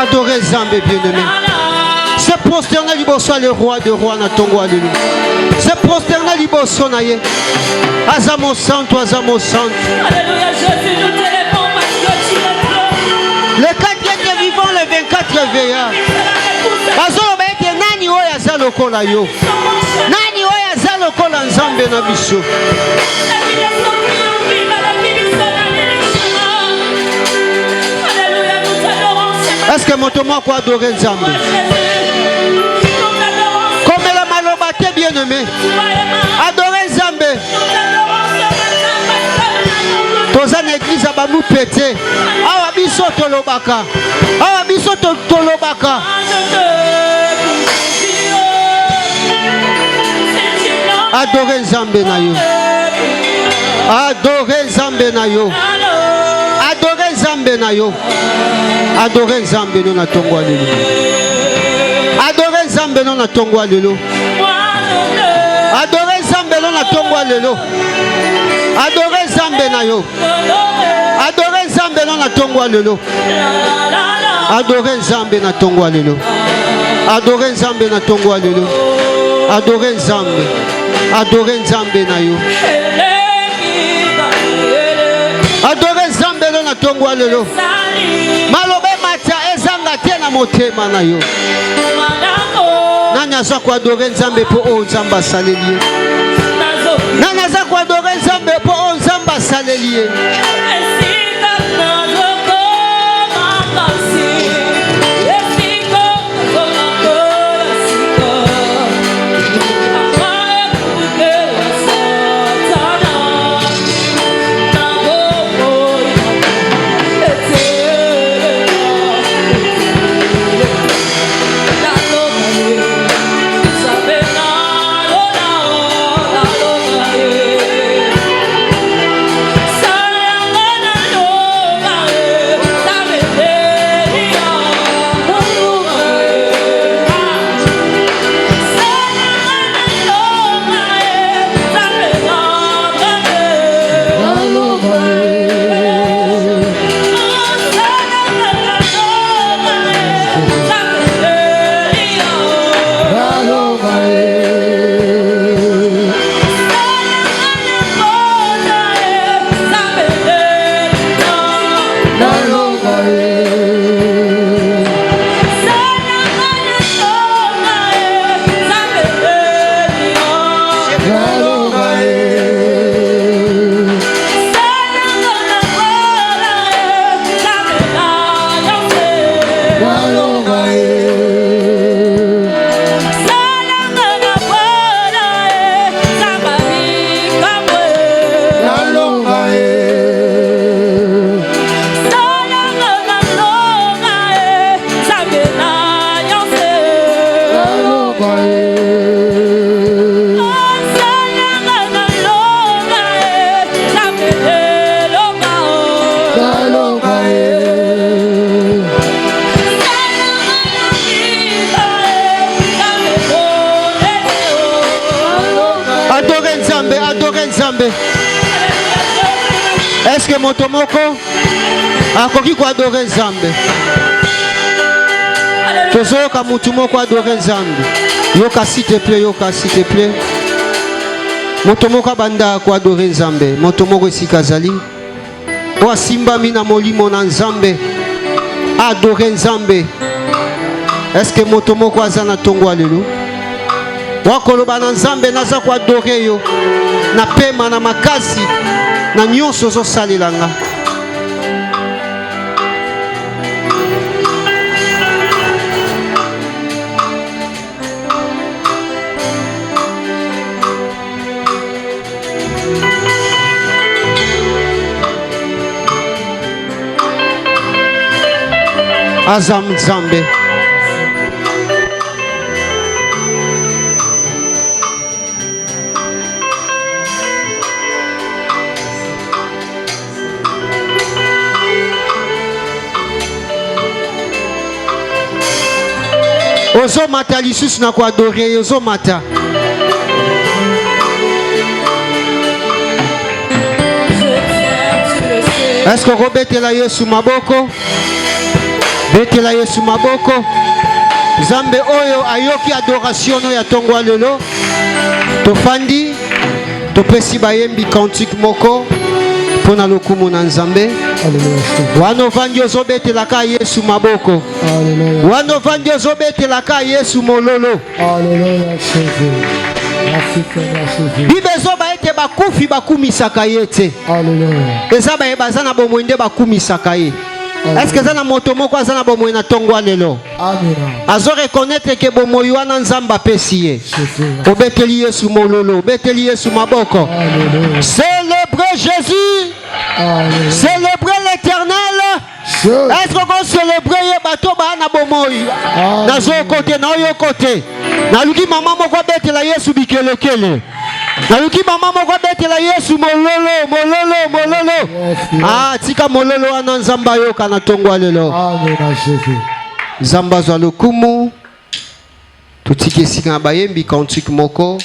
Adorez Zambé bien-aimé. Se prosterner liboso le roi de roi na tongo alléluia. Se prosterner liboso na ye. Azamo santo, azamo santo. Alléluia Jésus, nous te répondons parce que tu es trop. Les 4 vivants, les 24 veillards. Azolo baete nani oya za lokola yo. Nani oya za lokola Nzambe na biso. Est-ce que mon tomo quoi adorer Nzambe? Comme la malobate bien-aimé. Adorer Nzambe. Toza na église abamu pété. Awa biso tolobaka. Awa biso tolobaka. Adorer Nzambe na yo. Adorer Nzambe na yo. Adorer Nzambe na yo. Adorer Nzambe no na tongo alelo. Adorer Nzambe no na tongo alelo. Adorer Nzambe no na tongo alelo. Adorer Nzambe na yo. Adorer Nzambe no na tongo alelo. Adorer Nzambe na tongo alelo. Adorer Nzambe na tongo alelo. Adorer Nzambe. Adorer Nzambe na yo. Adorer Nzambe no na tongo alelo. Malobe matia ezanga te na motema na yo. Nani aza ko adorer Nzambe po o Nzamba saleli. Nani aza ko adorer Nzambe po o Nzamba saleli. Est-ce que motomoko akoki ko adorer Nzambe? Tozoyoka mutu moko adorer Nzambe. Yoka s'il te plaît, yoka s'il te plaît. Motomoko banda ko adorer Nzambe. Motomoko sikazali. O simbami na molimo na Nzambe. Adorer Nzambe. Est-ce que motomoko azana tongo alelu? Wakoloba na Nzambe naza ko adorer yo. Na pema na makasi. Na nyonso zo salelanga. Azam Nzambe. Ozo mata lisusu na kwa adore, ozo mata. Est-ce que Robert est là Yesu maboko? betela Yesu maboko. Nzambe oyo ayoki adoration no ya tongwa lelo. Tofandi topesi bayembi cantique moko pona lokumu na Nzambe. Wano vandi ozobetelaka Yesu maboko. Wano vandi ozobetelaka Yesu mololo. Bible ezoba ete bakufi bakumisaka ye te. Eza baye baza na bomoi nde bakumisaka ye. Est-ce que ça na moto moko aza na bomoi na tongwa lelo? Azo reconnaître que bomoi wana Nzambe apesi ye. Obeteli Yesu mololo, obeteli Yesu maboko. Célébrez Jésus. Célébrez l'Éternel. Est-ce qu'on va célébrer ye bato ba na bomoi? Na zo côté na yo côté. Na luki mama moko betela Yesu bikelekele. Na luki mama moko betela Yesu mololo mololo mololo. Ah tika mololo wana Nzamba yo kana tongwa lelo. Amen Jésus. Nzamba za lokumu. Tutike sika bayembi cantique moko.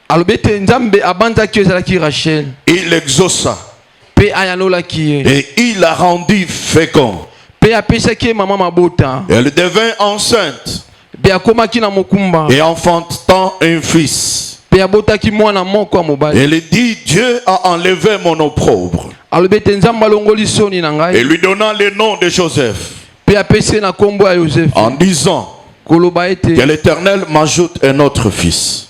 Alobete Nzambe abanda ki ezalaki Rachel. Il exauça. Pe ayanola ki. Et il a rendu fécond. Pe apesaki maman mabota. Elle devint enceinte. Pe akomaki na mokumba. Et enfantant un fils. Pe abotaki mwana moko mobali. Elle dit, Dieu a enlevé mon opprobre. Alobete Nzambe alongoli soni na ngai. Et lui donnant le nom de Joseph. Pe apesi na kombo ya Joseph. En disant que l'Éternel m'ajoute un autre fils.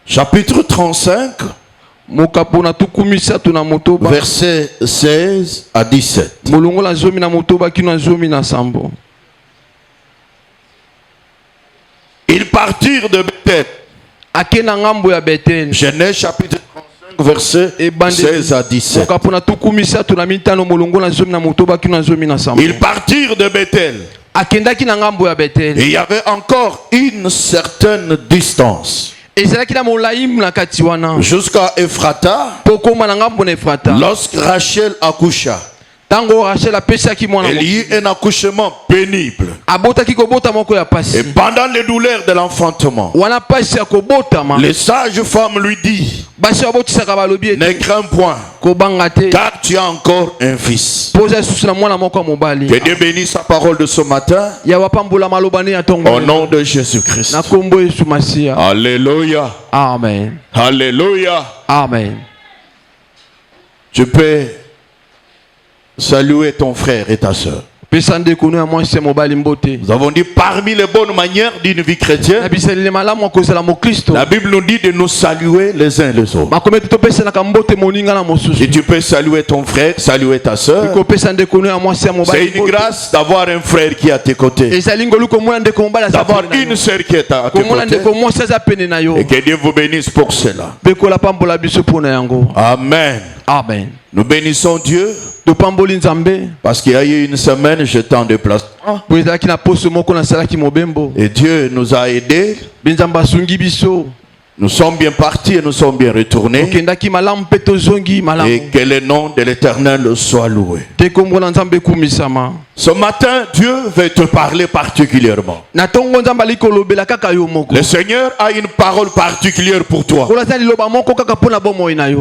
Chapitre 35, versets 16 à 17. Ils partirent de Bethel. Genèse chapitre 35, versets 16 à 17. Ils partirent de Bethel. Et il y avait encore une certaine distance jusqu'à Ephrata. Lorsque Rachel accoucha, il y eut un accouchement pénible. Et pendant les douleurs de l'enfantement, les sages femmes lui disent, ne crains point, car tu as encore un fils. Que Dieu bénisse sa parole de ce matin au nom de Jésus-Christ. Alléluia. Amen. Alléluia. Amen. Tu peux saluer ton frère et ta soeur. Nous avons dit parmi les bonnes manières d'une vie chrétienne, la Bible nous dit de nous saluer les uns les autres. Si tu peux saluer ton frère, saluer ta soeur, c'est une grâce d'avoir un frère qui est à tes côtés, d'avoir une soeur qui est à tes côtés, et que Dieu vous bénisse pour cela. Amen. Amen. Nous bénissons Dieu parce qu'il y a eu une semaine, j'étais en déplacement et Dieu nous a aidés. Nous sommes bien partis et nous sommes bien retournés. Et que le nom de l'Éternel soit loué. Ce matin, Dieu veut te parler particulièrement. Le Seigneur a une parole particulière pour toi.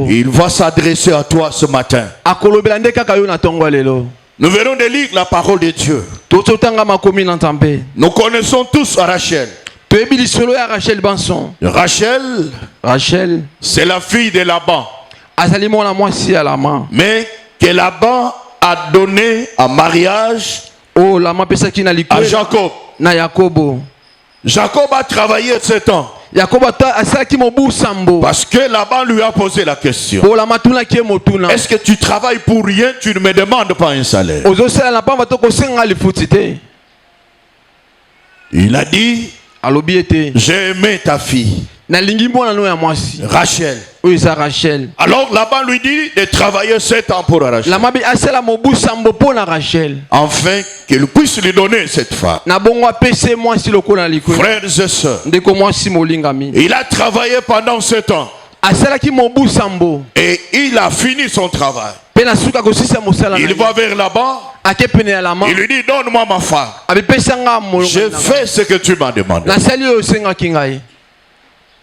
Il va s'adresser à toi ce matin. Nous venons de lire la parole de Dieu. Nous connaissons tous Rachel. Rachel, c'est la fille de Laban. Mais que Laban a donné en mariage à Jacob. Jacob a travaillé 7 ans. Parce que Laban lui a posé la question. Est-ce que tu travailles pour rien? Tu ne me demandes pas un salaire. Il a dit, j'ai aimé ta fille Rachel. Alors Laban lui dit de travailler 7 ans pour Rachel, afin qu'il puisse lui donner cette femme. Frères et sœurs, il a travaillé pendant 7 ans et il a fini son travail. Il va vers Laban. Il lui dit, donne-moi ma femme. J'ai fait ce que tu m'as demandé.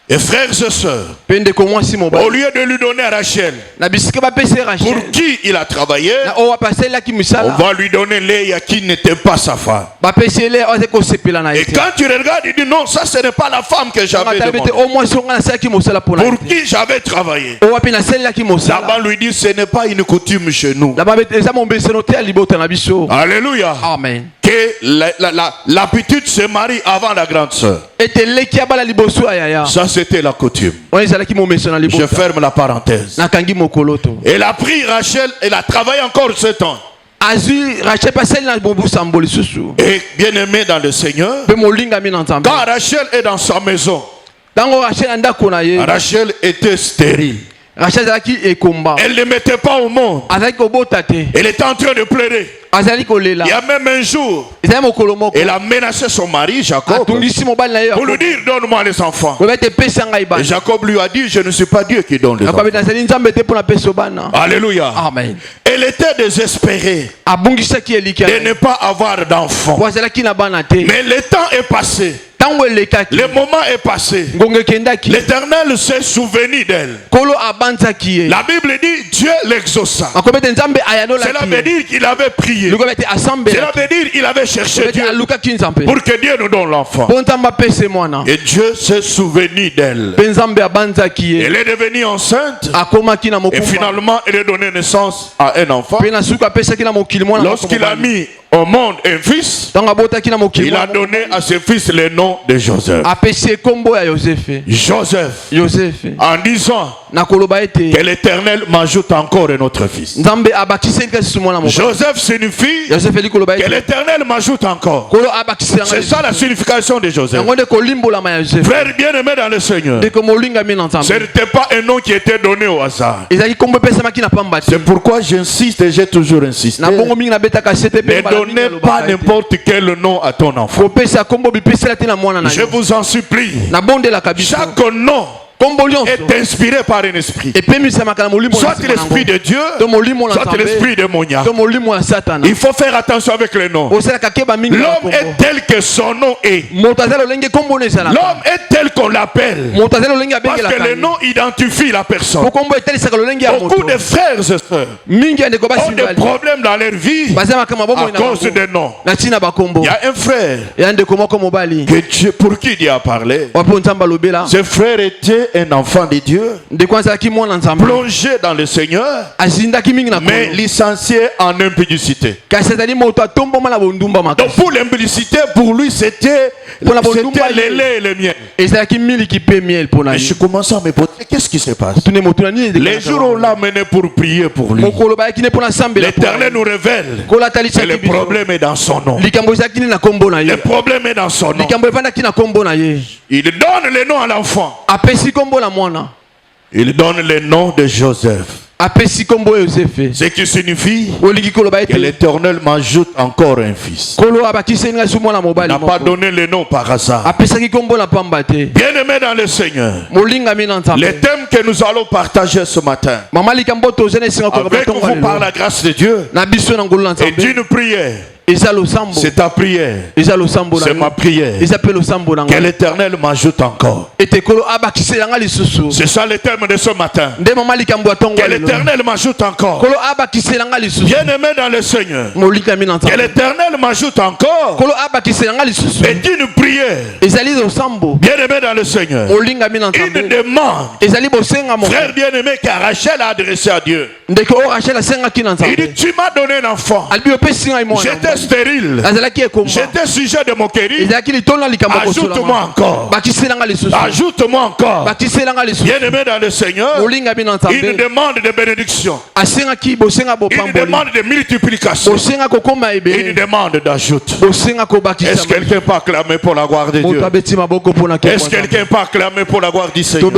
Et frères et sœurs, au lieu de lui donner à Rachel, pour qui il a travaillé, on va lui donner Léa qui n'était pas sa femme. Et quand tu regardes, il dit non, ça ce n'est pas la femme que j'avais demandé. Pour qui j'avais travaillé. Laban lui dit ce n'est pas une coutume chez nous. Alléluia. Amen. Que l'habitude se marie avant la grande sœur. Ça c'était la coutume. Je ferme la parenthèse. Elle a pris Rachel, elle a travaillé encore 7 ans. Et bien aimé dans le Seigneur, quand Rachel est dans sa maison, Rachel était stérile. Elle ne mettait pas au monde. Elle était en train de pleurer. Il y a même un jour, elle a menacé son mari Jacob pour lui dire donne-moi les enfants. Et Jacob lui a dit je ne suis pas Dieu qui donne les enfants. Alléluia. Amen. Elle était désespérée de ne pas avoir d'enfants. Mais le temps est passé. Le moment est passé. L'Éternel s'est souvenu d'elle. La Bible dit Dieu l'exauça. Cela veut dire qu'il avait prié. Cela veut dire qu'il avait cherché Dieu pour que Dieu nous donne l'enfant. Et Dieu s'est souvenu d'elle. Elle est devenue enceinte. Et finalement elle a donné naissance à un enfant. Lorsqu'il a mis au monde un fils, il a donné à ce fils le nom de Joseph. Joseph, en disant que l'Éternel m'ajoute encore un autre fils. Joseph signifie que l'Éternel m'ajoute encore. C'est ça la signification de Joseph. Frère bien-aimé dans le Seigneur, ce n'était pas un nom qui était donné au hasard. C'est pourquoi j'insiste et j'ai toujours insisté. Ne donnez pas n'importe quel nom à ton enfant. Je vous en supplie. Chaque nom est inspiré par un esprit. Soit l'esprit de Dieu, soit l'esprit démoniaque. Il faut faire attention avec les noms. L'homme est tel que son nom est. L'homme est tel qu'on l'appelle. Parce que le nom identifie la personne. Beaucoup de frères et sœurs ont des problèmes dans leur vie à cause des noms. Il y a un frère que Dieu, pour qui Dieu a parlé. Ce frère était un enfant de Dieu, plongé dans le Seigneur, mais licencié en impudicité. Donc pour l'impudicité, pour lui c'était le lait et le miel. Et je commence à me poser, qu'est-ce qui se passe? Les jours où on l'a mené pour prier pour lui, l'Éternel nous révèle que le problème est dans son nom. Le problème est dans son nom. Il donne le nom à l'enfant. Il donne le nom de Joseph. Ce qui signifie que l'Éternel m'ajoute encore un fils. Il n'a pas donné le nom par hasard. Bien-aimé dans le Seigneur, le thème que nous allons partager ce matin avec vous par la grâce de Dieu est une prière. C'est ta prière. C'est ma prière. Que l'Éternel m'ajoute encore. C'est ça le thème de ce matin. Que l'Éternel m'ajoute encore. Bien-aimé dans le Seigneur, que l'Éternel m'ajoute encore. C'est une prière. Bien-aimé dans le Seigneur, une demande. Frère bien-aimé que Rachel a adressé à Dieu. Il dit tu m'as donné un enfant. J'étais stérile. J'étais sujet de moquerie. Ajoute-moi encore. Ajoute-moi encore. Bien-aimé dans le Seigneur, une demande de bénédiction. Une demande de multiplication. Une demande d'ajout. Est-ce que quelqu'un peut acclamer pour la gloire de Dieu? Est-ce que quelqu'un peut acclamer pour la gloire du Seigneur?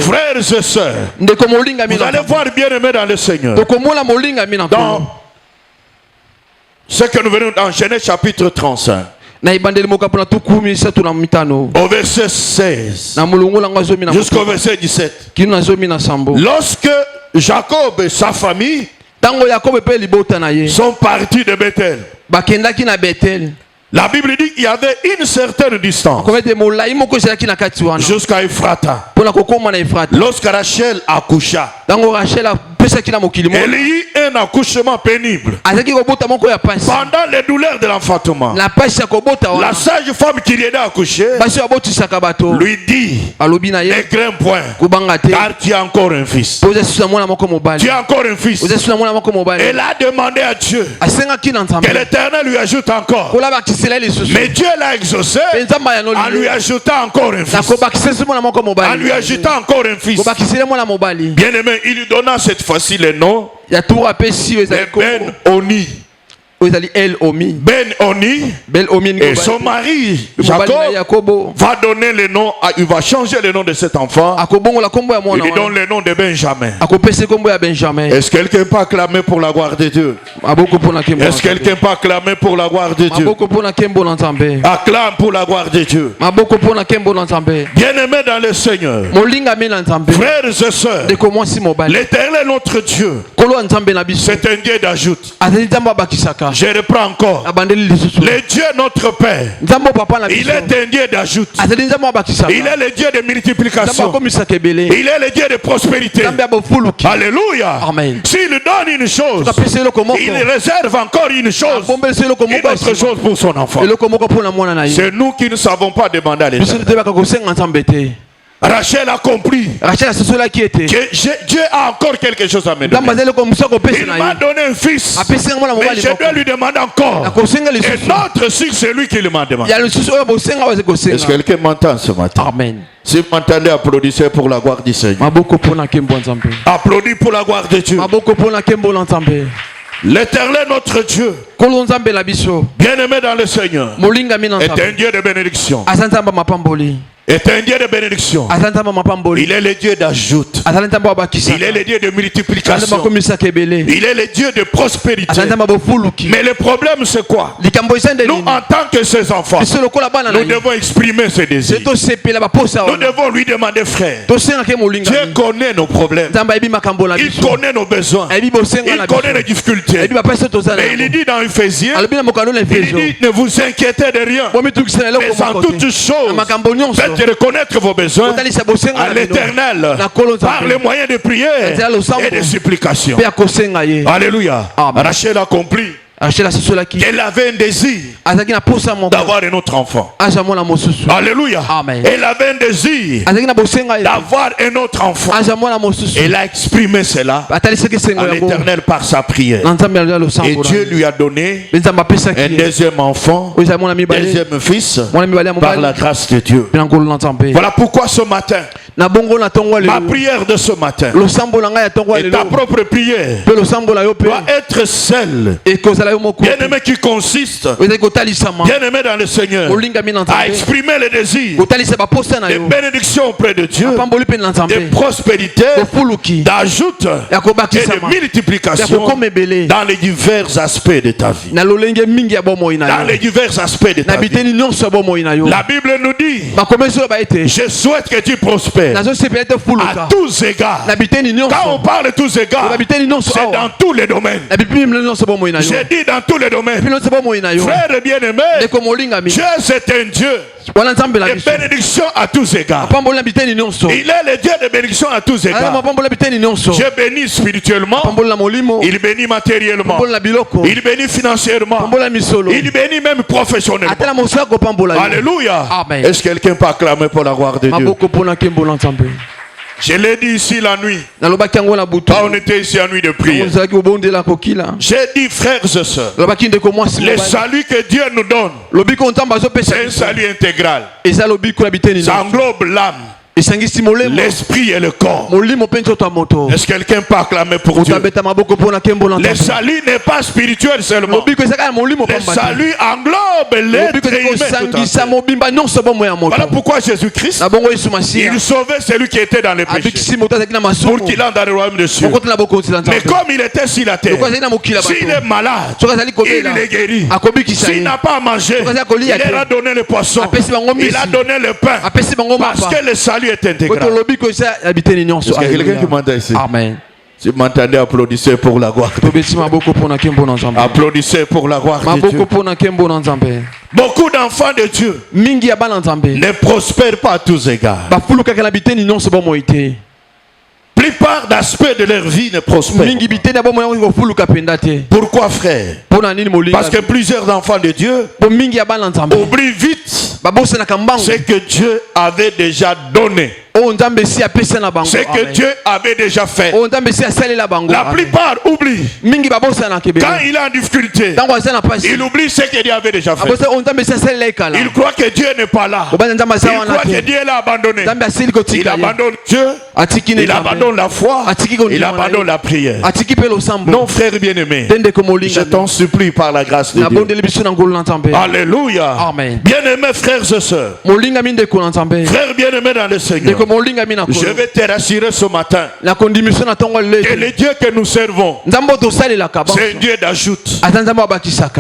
Frères et sœurs, vous allez voir bien-aimé dans le Seigneur. Dans ce que nous venons dans Genèse chapitre 35. Au verset 16 jusqu'au verset 17. Lorsque Jacob et sa famille sont partis de Bethel, La Bible dit qu'il y avait une certaine distance jusqu'à Ephrata. Lorsque Rachel accoucha, elle eut un accouchement pénible. Pendant les douleurs de l'enfantement, la sage femme qui l'aidait à accoucher lui dit: ne crains point, car tu as encore un fils. Tu as encore un fils. Elle a demandé à Dieu que l'Éternel lui ajoute encore. Mais Dieu l'a exaucé en lui ajoutant encore un fils. En lui ajoutant encore un fils. Bien aimé, il lui donna cette fois-ci le nom de Ben Oni. Ben Oni et son mari Jacob va donner le nom, il va changer le nom de cet enfant. Il lui donne le nom de Benjamin. Est-ce que quelqu'un peut acclamer pour la gloire de Dieu? Est-ce que quelqu'un peut acclamer pour la gloire de Dieu? Acclame pour la gloire de Dieu. Bien-aimé dans le Seigneur, frères et sœurs, l'Éternel notre Dieu, c'est un Dieu d'ajoute. Je reprends encore. Le Dieu notre Père, il est un Dieu d'ajoute. Il est le Dieu de multiplication. Il est le Dieu de prospérité. Alléluia. S'il donne une chose, il réserve encore une chose, une autre chose pour son enfant. C'est nous qui ne savons pas demander à l'Éternel. Rachel a compris que Dieu a encore quelque chose à me donner. Il m'a donné un fils, mais je dois lui demander encore. Et notre fils, c'est lui qui m'a demandé. Est-ce que quelqu'un m'entend ce matin? Amen. Si vous m'entendez, applaudissez pour la gloire du Seigneur. Applaudis pour la gloire de Dieu. L'Éternel notre Dieu, bien-aimé dans le Seigneur, est un Dieu de bénédiction. Est un Dieu de bénédiction. Il est le Dieu d'ajoute. Il est le Dieu de multiplication. Il est le Dieu de prospérité. Mais le problème c'est quoi? Nous en tant que ses enfants, nous devons exprimer ses désirs. Nous devons lui demander: frère, Dieu connaît nos problèmes. Il connaît nos besoins. Il connaît les difficultés. Mais il dit dans Ephésiens, il dit: ne vous inquiétez de rien, mais en toutes choses, faites reconnaître vos besoins à l'Éternel par les moyens de prière et de supplication. Alléluia. Rachel a compris qu'elle avait un désir d'avoir un autre enfant. Alléluia. Elle avait un désir d'avoir un autre enfant. Elle a exprimé cela à l'Éternel par sa prière. Et Dieu lui a donné un deuxième enfant, deuxième fils, par la grâce de Dieu. Voilà pourquoi ce matin, ma prière de ce matin et ta propre prière doit être celle, bien-aimé, qui consiste, bien-aimé dans le Seigneur, à exprimer le désir de bénédiction auprès de Dieu, de prospérité, d'ajoute et de multiplication dans les divers aspects de ta vie. Dans les divers aspects de ta vie. La Bible nous dit: je souhaite que tu prospères à tous égards. Quand on parle de tous égards, c'est dans tous les domaines. J'ai dit dans tous les domaines. Frère bien-aimé, Dieu c'est un Dieu de bénédiction à tous égards. Il est le Dieu de bénédiction à tous égards. Dieu bénit spirituellement, il bénit matériellement, il bénit financièrement, il bénit même professionnellement. Alléluia. Est-ce que quelqu'un peut acclamer pour la gloire de Dieu? Je l'ai dit ici la nuit. Quand on était ici en nuit de prière, j'ai dit, frères et sœurs, le salut que Dieu nous donne, c'est un salut intégral. Ça englobe l'âme, l'esprit et le corps. Est-ce que quelqu'un peut acclamer pour Dieu? Le salut n'est pas spirituel seulement. Le salut englobe l'être humain. Voilà pourquoi Jésus-Christ, il sauvait celui qui était dans les péchés pour qu'il entre dans le royaume de Dieu. Mais comme il était sur la terre, s'il est malade, il est guéri. S'il n'a pas à manger, il a donné le poisson, il a donné le pain, parce que le salut est intégral. Est-ce qu'il y a quelqu'un qui m'entend ici? Amen. Si vous m'entendez, applaudissez pour la gloire de Dieu. Applaudissez pour la gloire de Dieu. Beaucoup d'enfants de Dieu ne prospèrent pas à tous égards. Plupart d'aspects de leur vie ne prospèrent. Pourquoi, frère? Parce que plusieurs enfants de Dieu oublient vite ce que Dieu avait déjà donné. Ce que Dieu avait déjà fait. La plupart oublient. Quand il est en difficulté, il oublie ce que Dieu avait déjà fait. Il croit que Dieu n'est pas là. Il croit que Dieu l'a abandonné. Il abandonne Dieu. Il abandonne la foi. Il abandonne la prière. Non, frère bien-aimé, je t'en supplie par la grâce de Dieu. Alléluia. Bien-aimés frères et sœurs, frères bien-aimés dans le Seigneur, je vais te rassurer ce matin que le Dieu que nous servons, c'est un Dieu d'ajoute.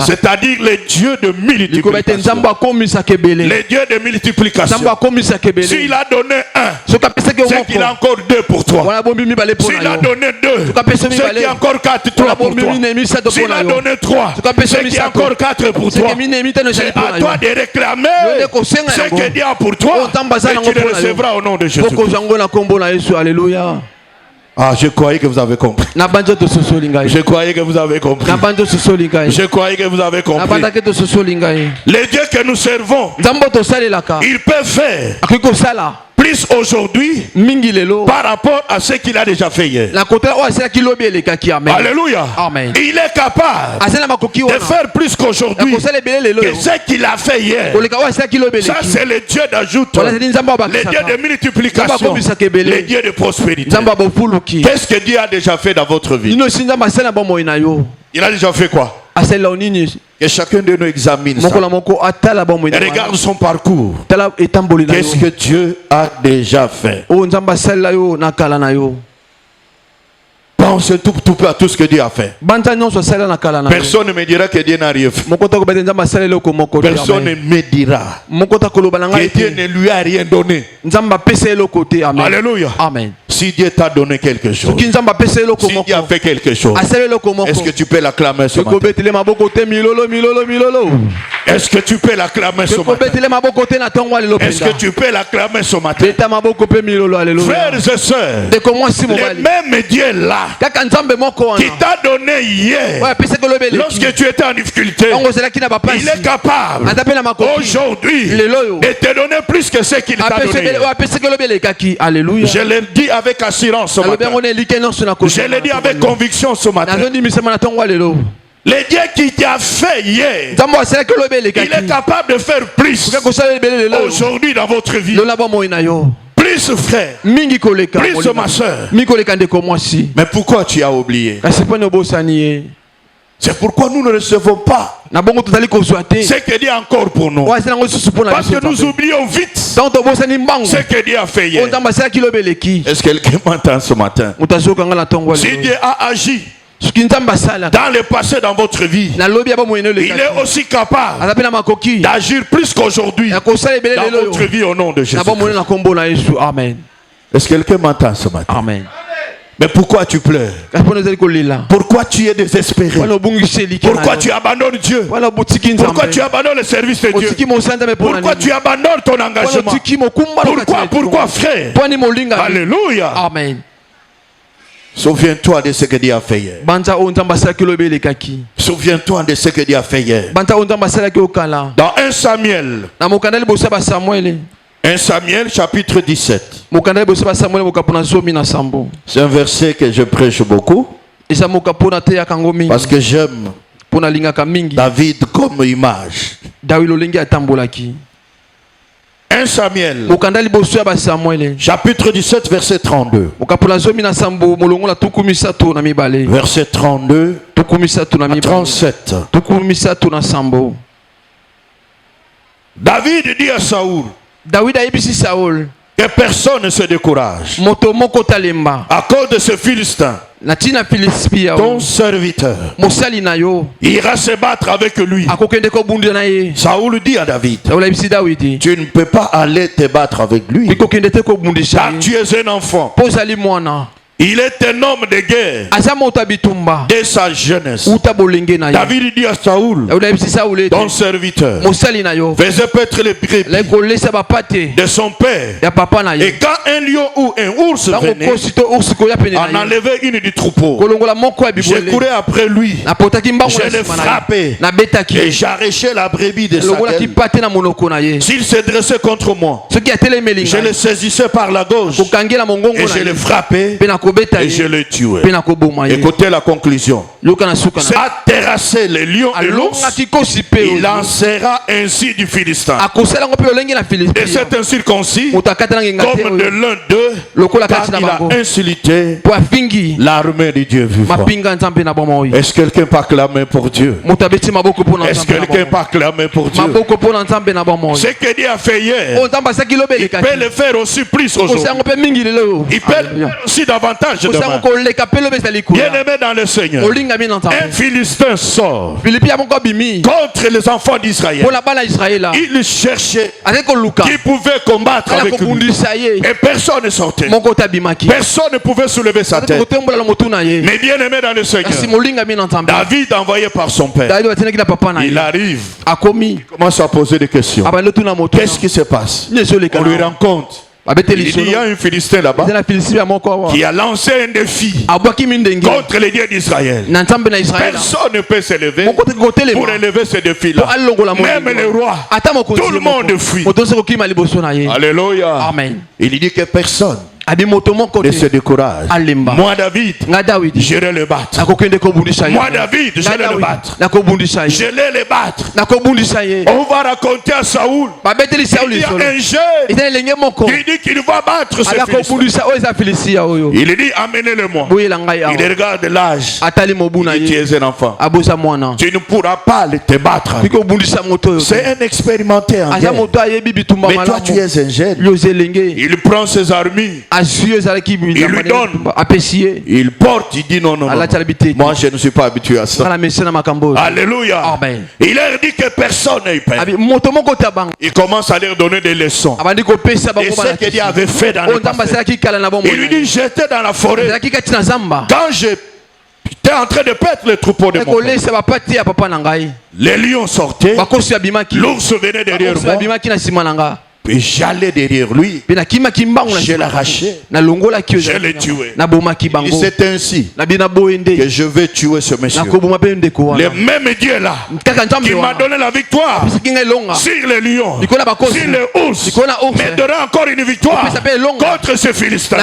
C'est-à-dire le Dieu de multiplication. Le Dieu de multiplication. S'il a donné un, c'est qu'il a encore deux pour toi. S'il a donné deux, c'est qu'il y a encore quatre, trois pour toi. S'il a donné trois, c'est qu'il y a encore quatre pour toi. C'est à toi de réclamer ce que Dieu a pour toi et tu le recevras au nom de Jésus. Alléluia. Ah, je croyais que vous avez compris. Je croyais que vous avez compris. Je croyais que vous avez compris. Les dieux que nous servons, il peut faire plus aujourd'hui par rapport à ce qu'il a déjà fait hier. Alléluia. Amen. Il est capable de faire plus qu'aujourd'hui que ce qu'il a fait hier. Ça, c'est le Dieu d'ajoute, le Dieu de multiplication, le Dieu de prospérité. Qu'est-ce que Dieu a déjà fait dans votre vie? Il a déjà fait quoi? Que chacun de nous examine ça. Et regarde son parcours. Qu'est-ce que Dieu a déjà fait? Pense tout peu à tout ce que Dieu a fait. Personne ne me dira que Dieu n'a rien fait. Personne ne me dira que Dieu ne lui a rien donné. Alléluia. Amen. Si Dieu t'a donné quelque chose, si Dieu a fait quelque chose, est-ce que tu peux l'acclamer ce matin? Est-ce que tu peux l'acclamer ce matin? Est-ce que tu peux l'acclamer ce matin? Frères et sœurs, le même Dieu là qui t'a donné hier lorsque tu étais en difficulté, il est capable aujourd'hui de te donner plus que ce qu'il t'a donné. Je le dis avec assurance ce matin. Je le dis avec conviction ce matin. Le Dieu qui t'a fait hier, il est capable de faire plus aujourd'hui dans votre vie. Plus frère, plus ma soeur. Mais pourquoi tu as oublié? C'est pourquoi nous ne recevons pas ce que Dieu a encore pour nous. Parce que nous oublions vite ce que Dieu a fait hier. Est-ce que quelqu'un m'entend ce matin? Si Dieu a agi dans le passé dans votre vie, il est aussi capable d'agir plus qu'aujourd'hui dans votre vie au nom de Jésus. Amen. Est-ce que quelqu'un m'entend ce matin? Amen. Mais pourquoi tu pleures? Pourquoi tu es désespéré? Pourquoi tu abandonnes Dieu? Pourquoi tu abandonnes le service de Dieu? Pourquoi tu abandonnes ton engagement? Pourquoi frère? Alléluia. Amen. Souviens-toi de ce que Dieu a fait hier. Souviens-toi de ce que Dieu a fait hier. Dans 1 Samuel, 1 Samuel chapitre 17. C'est un verset que je prêche beaucoup parce que j'aime David comme image. 1 Samuel chapitre 17 verset 32. Verset 32 à 37. David dit à Saoul que personne ne se décourage à cause de ce Philistin. Ton serviteur ira se battre avec lui. Saoul dit à David, tu ne peux pas aller te battre avec lui car tu es un enfant. Il est un homme de guerre dès sa jeunesse. David dit à Saoul, ton serviteur, faisait paître les brebis de son père. Et quand un lion ou un ours venait, on enlevait une du troupeau. Je courais après lui, je le frappais et j'arrachais la brebis de sa gueule. S'il se dressait contre moi, je le saisissais par la gorge et je le frappais et je le tuais. Écoutez la conclusion. C'est à terrasser les lions et l'ours, il lancera ainsi du Philistin. Et c'est un circoncis comme de l'un d'eux, car il a insulté l'armée de Dieu vivant. Est-ce que quelqu'un peut clamer pour Dieu? Est-ce que quelqu'un peut clamer pour Dieu? Ce que Dieu a fait hier, il peut le faire aussi plus aujourd'hui. Il peut le faire aussi davantage demain. Bien-aimé dans le Seigneur, un Philistin sort contre les enfants d'Israël. Il cherchait qui pouvait combattre avec lui. Et personne ne sortait. Personne ne pouvait soulever sa tête. Mais bien-aimé dans le Seigneur, David envoyé par son père, il arrive, il commence à poser des questions. Qu'est-ce qui se passe? On lui rend compte. Il y a un Philistin là-bas qui a lancé un défi contre les dieux d'Israël. Personne ne peut s'élever pour élever ce défi-là. Même les rois, tout le monde fuit. Alléluia. Il dit que personne ne se décourage. Moi David, je vais le battre. Moi David, je vais le battre. Je vais le battre. On va raconter à Saoul, il y a un jeune qui dit qu'il va battre ce Philistin. Il dit amenez-le-moi. Il regarde l'âge. Il dit tu es un enfant. Tu ne pourras pas te battre. C'est un expérimenté en guerre. Mais toi tu es un jeune. Il prend ses armes. Il lui donne, il porte, il dit non, moi je ne suis pas habitué à ça. Alléluia. Il leur dit que personne n'est père. Il commence à leur donner des leçons. Et ce que Dieu avait fait dans le passé. Il lui dit j'étais dans la forêt quand j'étais en train de perdre le troupeau de mon père. Les lions sortaient, l'ours venait derrière moi. Et j'allais derrière lui, je l'arrachais, je l'ai tué. Et c'est ainsi que je vais tuer ce monsieur. Le même Dieu là qui m'a donné la victoire sur les lions, sur les ours, me donnera encore une victoire contre ce Philistin.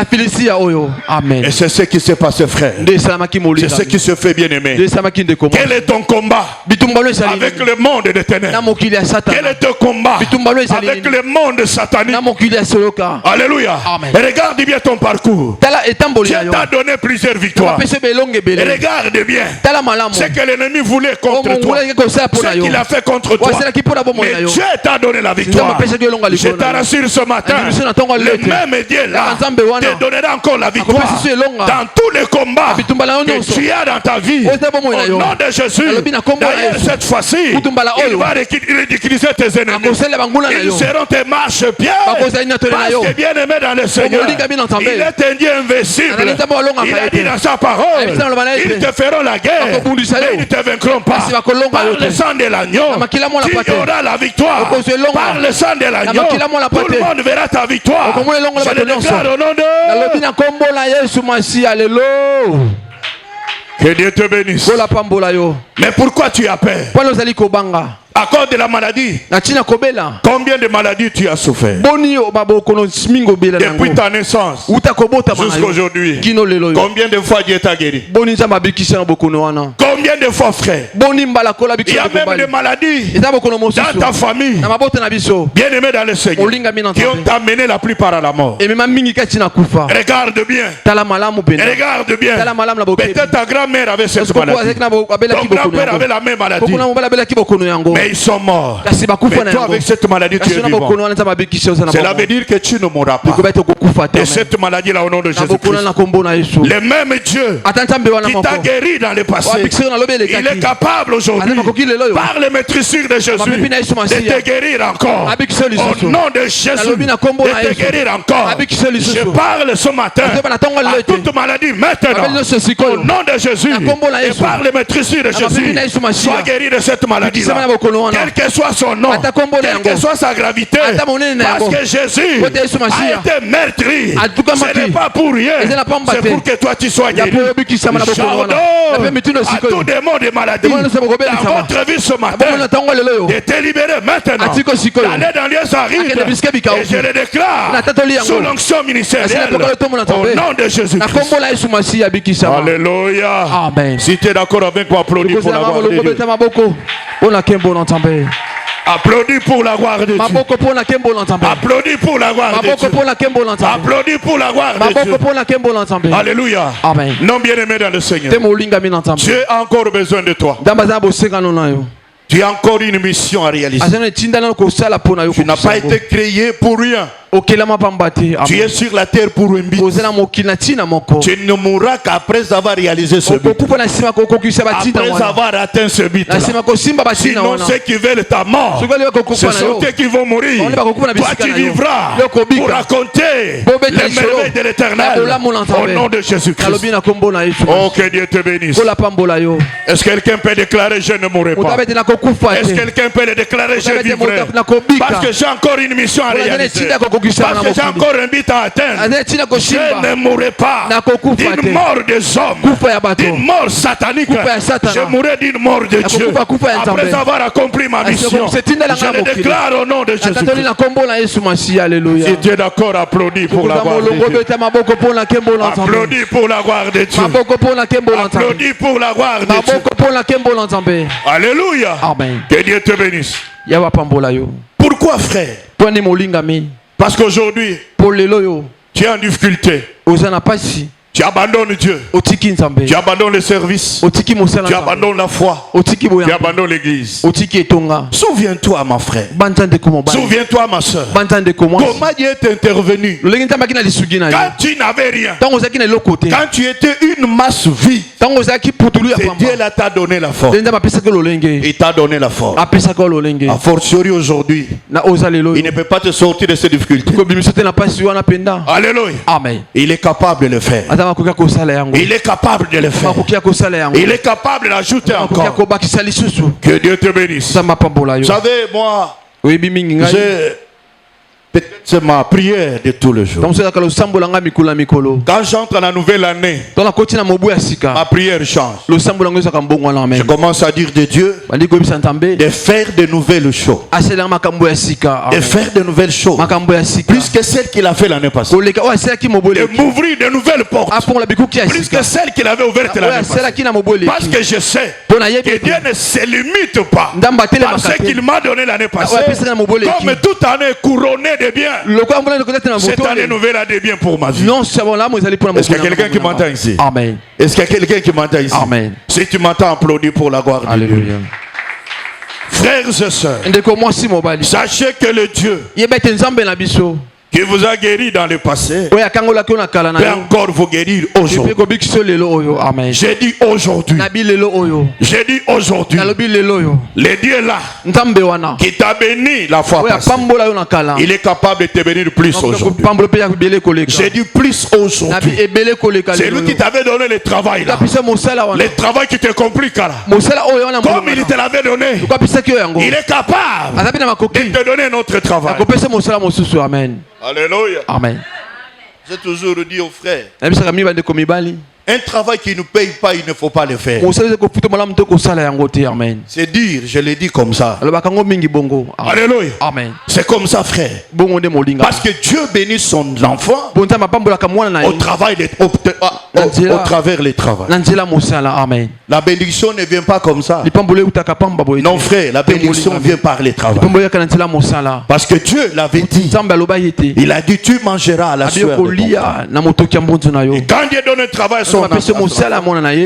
Et c'est ce qui s'est passé, frère. C'est ce qui se fait, bien aimé. Quel est ton combat avec le monde des ténèbres? Quel est ton combat avec le monde satanique? Alléluia. Et regarde bien ton parcours. Dieu t'a donné plusieurs victoires. Et regarde bien ce que l'ennemi voulait contre toi, ce qu'il a fait contre toi. Mais Dieu t'a donné la victoire. Je te rassure ce matin, le même Dieu là te donnera encore la victoire dans tous les combats que tu as dans ta vie. Au nom de Jésus. D'ailleurs cette fois-ci, il va ridiculiser tes ennemis. Ils seront tes marchepieds. Parce que bien aimé dans le Seigneur, il est un Dieu invincible. Il a dit dans sa parole, ils te feront la guerre, mais ils ne te vaincront pas. Par le sang de l'agneau, tu auras la victoire. Par le sang de l'agneau, tout le monde verra ta victoire. Je le déclare au nom de... Que Dieu te bénisse. Mais pourquoi tu as peur? À cause de la maladie. Combien de maladies tu as souffert? Depuis ta naissance jusqu'à aujourd'hui. Combien de fois Dieu t'a guéri? Combien de fois, frère? Il y a même des maladies dans ta famille, bien aimé dans le Seigneur, qui ont amené la plupart à la mort. Regarde bien. Regarde bien. Peut-être ta grand-mère avait cette maladie. Ton grand-père avait la même maladie. Mais ils sont morts. Mais toi avec cette maladie tu es vivant. Cela veut dire que tu ne mourras pas de cette maladie là au nom de Jésus-Christ. Le même Dieu qui t'a guéri dans le passé Il est capable aujourd'hui, par les maîtrisures de Jésus, de te guérir encore. Au nom de Jésus, de te guérir encore. Je parle ce matin à toute maladie maintenant. Au nom de Jésus, et par les maîtrisures de Jésus, sois guéri de cette maladie-là. Quel que soit son nom, quelle que soit sa gravité, parce que Jésus a été meurtri. Ce n'est pas pour rien, c'est pour que toi tu sois guéri. J'ordonne à tout démon de maladie dans votre vie ce matin de te libérer maintenant, d'aller dans les arides, et je le déclare sous l'onction ministérielle au nom de Jésus-Christ. Alléluia. Amen. Si tu es d'accord avec moi, applaudis pour la gloire de Dieu. Applaudis pour la gloire de Dieu. Applaudis pour la gloire de Dieu. Applaudis pour la gloire de Dieu. Alléluia. Amen. Non bien-aimé dans le Seigneur, Dieu a encore besoin de toi. Tu as encore une mission à réaliser. Tu n'as pas été créé pour rien. Tu es sur la terre pour un but. Tu ne mourras qu'après avoir réalisé ce but. Après avoir atteint ce but. Sinon ceux qui veulent ta mort, ce sont eux qui vont mourir. Toi tu vivras pour raconter les merveilles de l'Éternel au nom de Jésus-Christ. Oh, que Dieu te bénisse. Est-ce que quelqu'un peut déclarer je ne mourrai pas? Est-ce que quelqu'un peut le déclarer je vivrai? Parce que j'ai encore une mission à réaliser. Parce que j'ai encore un but à atteindre. Je ne mourrai pas d'une mort des hommes, d'une mort satanique. Je mourrai d'une mort de Dieu. Après avoir accompli ma mission, je le déclare au nom de Jésus-Christ. Alléluia. Si tu es d'accord, applaudis pour la gloire de Dieu. Applaudis pour la gloire de Dieu. Applaudis pour la gloire de Dieu. Alléluia. Amen. Que Dieu te bénisse. Pourquoi, frère? Parce qu'aujourd'hui, tu es en difficulté. Tu abandonnes Dieu. Tu abandonnes le service. Tu abandonnes la foi. Tu abandonnes l'église. Souviens-toi, mon frère. Souviens-toi, ma soeur. Comment Dieu est intervenu quand tu n'avais rien. Quand tu étais une masse vide. Dieu t'a donné la force. Il t'a donné la force. A fortiori aujourd'hui, il ne peut pas te sortir de ces difficultés. Alléluia. Amen. Il est capable de le faire. Il est capable de le faire. Il est capable d'ajouter encore. Que Dieu te bénisse. Vous savez, moi, c'est ma prière de tous les jours. Quand j'entre dans la nouvelle année, ma prière change. Je commence à dire de Dieu de faire de nouvelles choses. De faire de nouvelles choses. Plus que celles qu'il a fait l'année passée. De m'ouvrir de nouvelles portes. Plus que celles qu'il avait ouvertes l'année passée. Parce que je sais que Dieu ne se limite pas à ce qu'il m'a donné l'année passée. Comme toute année couronnée de bien. Cette année nouvelle a des biens pour ma vie. Est-ce qu'il y a quelqu'un qui m'entend ici? Amen. Est-ce qu'il y a quelqu'un qui m'entend ici? Amen. Si tu m'entends, applaudis pour la gloire de Dieu. Frères et sœurs, sachez que le Dieu qui vous a guéri dans le passé peut encore vous guérir aujourd'hui. J'ai dit aujourd'hui. J'ai dit aujourd'hui. Le Dieu là qui t'a béni la fois passée, il est capable de te bénir plus aujourd'hui. J'ai dit plus aujourd'hui. C'est lui qui t'avait donné le travail là. Le travail qui te complique là. Comme il te l'avait donné, il est capable de te donner notre travail. Amen. Alléluia. Amen. J'ai toujours dit aux frères, un travail qui ne paye pas, il ne faut pas le faire. C'est dire, je l'ai dit comme ça. Alléluia. Amen. C'est comme ça, frère. Parce que Dieu bénit son enfant au travers les travaux. Amen. La bénédiction ne vient pas comme ça. Non, frère, la bénédiction vient par les travaux. Parce que Dieu l'avait dit. Il a dit, tu mangeras à la sueur de ton front. Et quand Dieu donne un travail à son enfant,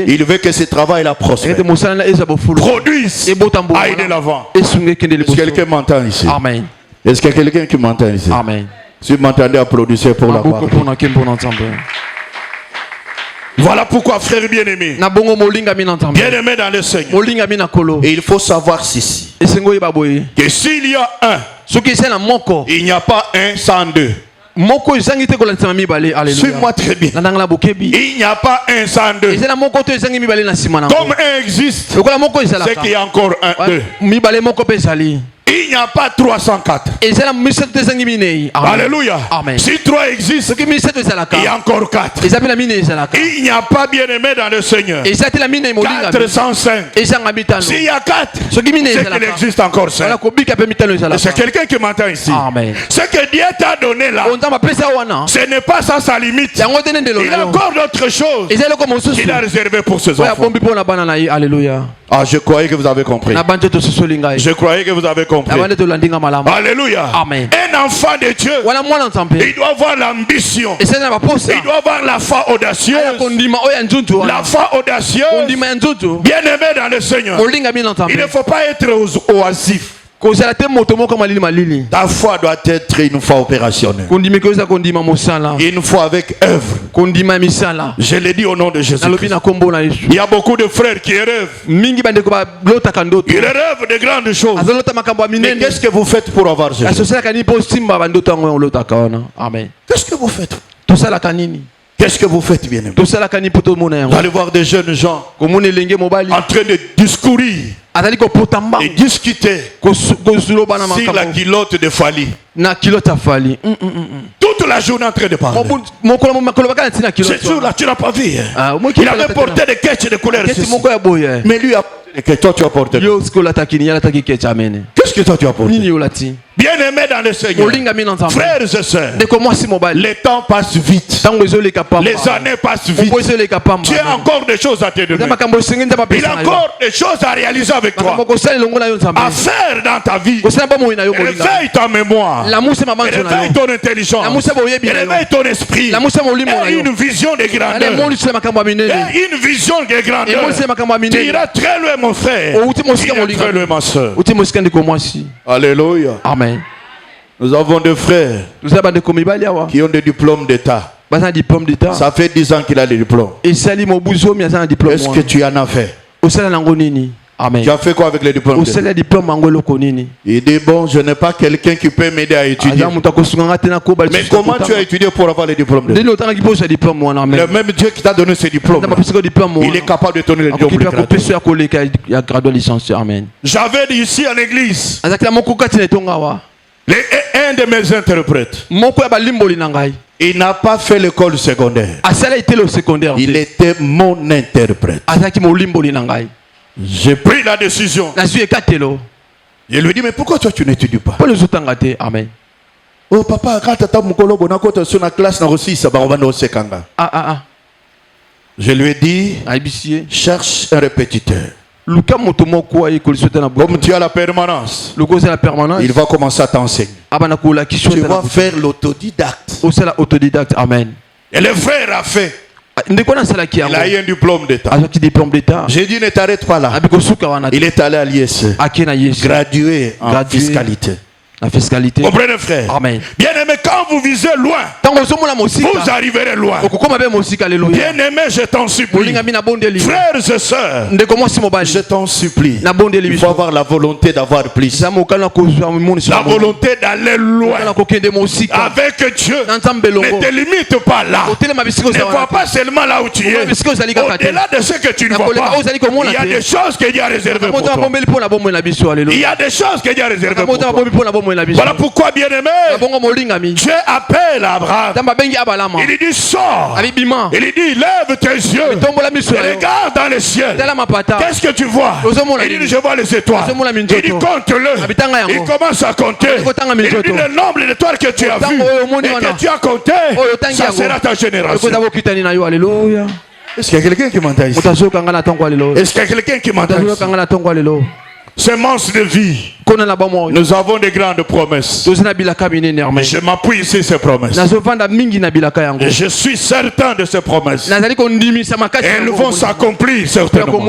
il veut que ce travail là prospère, produise, aille de l'avant. Est-ce que quelqu'un m'entend ici? Amen. Est-ce qu'il y a quelqu'un qui m'entend ici? Amen. Si vous m'entendez, applaudissez pour la gloire. Voilà pourquoi, frère bien-aimé, bien-aimé dans le Seigneur, et il faut savoir ceci, que s'il y a un, il n'y a pas un sans deux. Suis-moi très bien. Il n'y a pas un sans deux. Comme un existe, c'est qu'il y a encore un, deux. Il n'y a pas 304. Alléluia. Amen. Si 3 existent, il y a encore 4. Il n'y a pas bien-aimé dans le Seigneur 405. S'il y a 4, c'est qu'il existe encore 5. C'est quelqu'un qui m'entend ici. Amen. Ce que Dieu t'a donné là, ce n'est pas ça sa limite. Il y a encore d'autres choses qu'il a réservé pour ses enfants. Alléluia. Ah, je croyais que vous avez compris. Je croyais que vous avez compris. Alléluia. Amen. Un enfant de Dieu, il doit avoir l'ambition. Il doit avoir la foi audacieuse. La foi audacieuse. Bien-aimé dans le Seigneur. Il ne faut pas être oisif. Ta foi doit être une foi opérationnelle. Une foi avec œuvre. Je l'ai dit au nom de Jésus. Il y a beaucoup de frères qui rêvent. Ils rêvent de grandes choses. Mais qu'est-ce que vous faites pour avoir Jésus? Qu'est-ce que vous faites? Qu'est-ce que vous faites, bien-aimé? Vous allez voir des jeunes gens en train de discourir et discuter sur la culotte de Fali. Toute la journée en train de parler. C'est sûr, là, tu n'as pas vu. Hein? Il avait porté des quêtes de couleur. Mais lui a porté des quêtes. Toi, tu as porté. Qu'est-ce que toi, tu as porté? Bien-aimé dans le Seigneur, frères et sœurs, les temps passent vite. Les années passent vite. Tu as encore des choses à te donner. Il y a encore des choses à réaliser avec toi. À faire dans ta vie. Réveille ta mémoire. Réveille ton intelligence. Réveille ton esprit. Et une vision de grandeur. Et une vision de grandeur. Tu iras très loin, mon frère. Tu iras très loin, ma soeur. Alléluia. Amen. Nous avons des frères qui ont des diplômes d'État. Ça fait 10 ans qu'il a des diplômes. Est-ce que tu en as fait? Amen. Tu as fait quoi avec les diplômes? Il dit bon, je n'ai pas quelqu'un qui peut m'aider à étudier. Mais comment tu as étudié pour avoir les diplômes? Le même Dieu qui t'a donné ces diplômes, il est capable de donner les diplômes. J'avais dit ici en église, un de mes interprètes, il n'a pas fait l'école secondaire. Il était mon interprète. J'ai pris la décision. Je lui ai dit, mais pourquoi toi tu n'étudies pas? Amen. Oh papa, quand tu as sur la classe, je lui ai dit, cherche un répétiteur. Comme tu as la permanence, il va commencer à t'enseigner. Tu vas faire l'autodidacte. Amen. Et le frère a fait. Il a eu un diplôme d'État. J'ai dit ne t'arrête pas là. Il est allé à l'ISE, gradué en fiscalité. La fiscalité. Comprenez, frère. Amen. Bien aimé, quand vous visez loin, vous arriverez loin. Bien aimé, je t'en supplie. Frères et sœurs, je t'en supplie. Il faut avoir la volonté d'avoir plus. La volonté d'aller loin avec Dieu. Ne te limite pas là. Ne vois pas seulement là où tu es. Au-delà de ce que tu ne vois pas, il y a des choses que Dieu a réservées pour toi. Il y a des choses que Dieu a réservées pour toi. Voilà pourquoi, bien-aimé, Dieu appelle Abraham. Il dit sors. Il dit lève tes yeux et regarde dans le ciel. Qu'est-ce que tu vois? Il dit je vois les étoiles. Il dit compte-le. Il commence à compter. Il dit le nombre d'étoiles que tu as vu et que tu as compté, ça sera ta génération. Est-ce qu'il y a quelqu'un qui m'entend ici? Est-ce qu'il y a quelqu'un qui m'entend ici? Semence de vie. Nous avons des grandes promesses. Je m'appuie ici ces promesses. Et je suis certain de ces promesses. Elles vont s'accomplir certainement.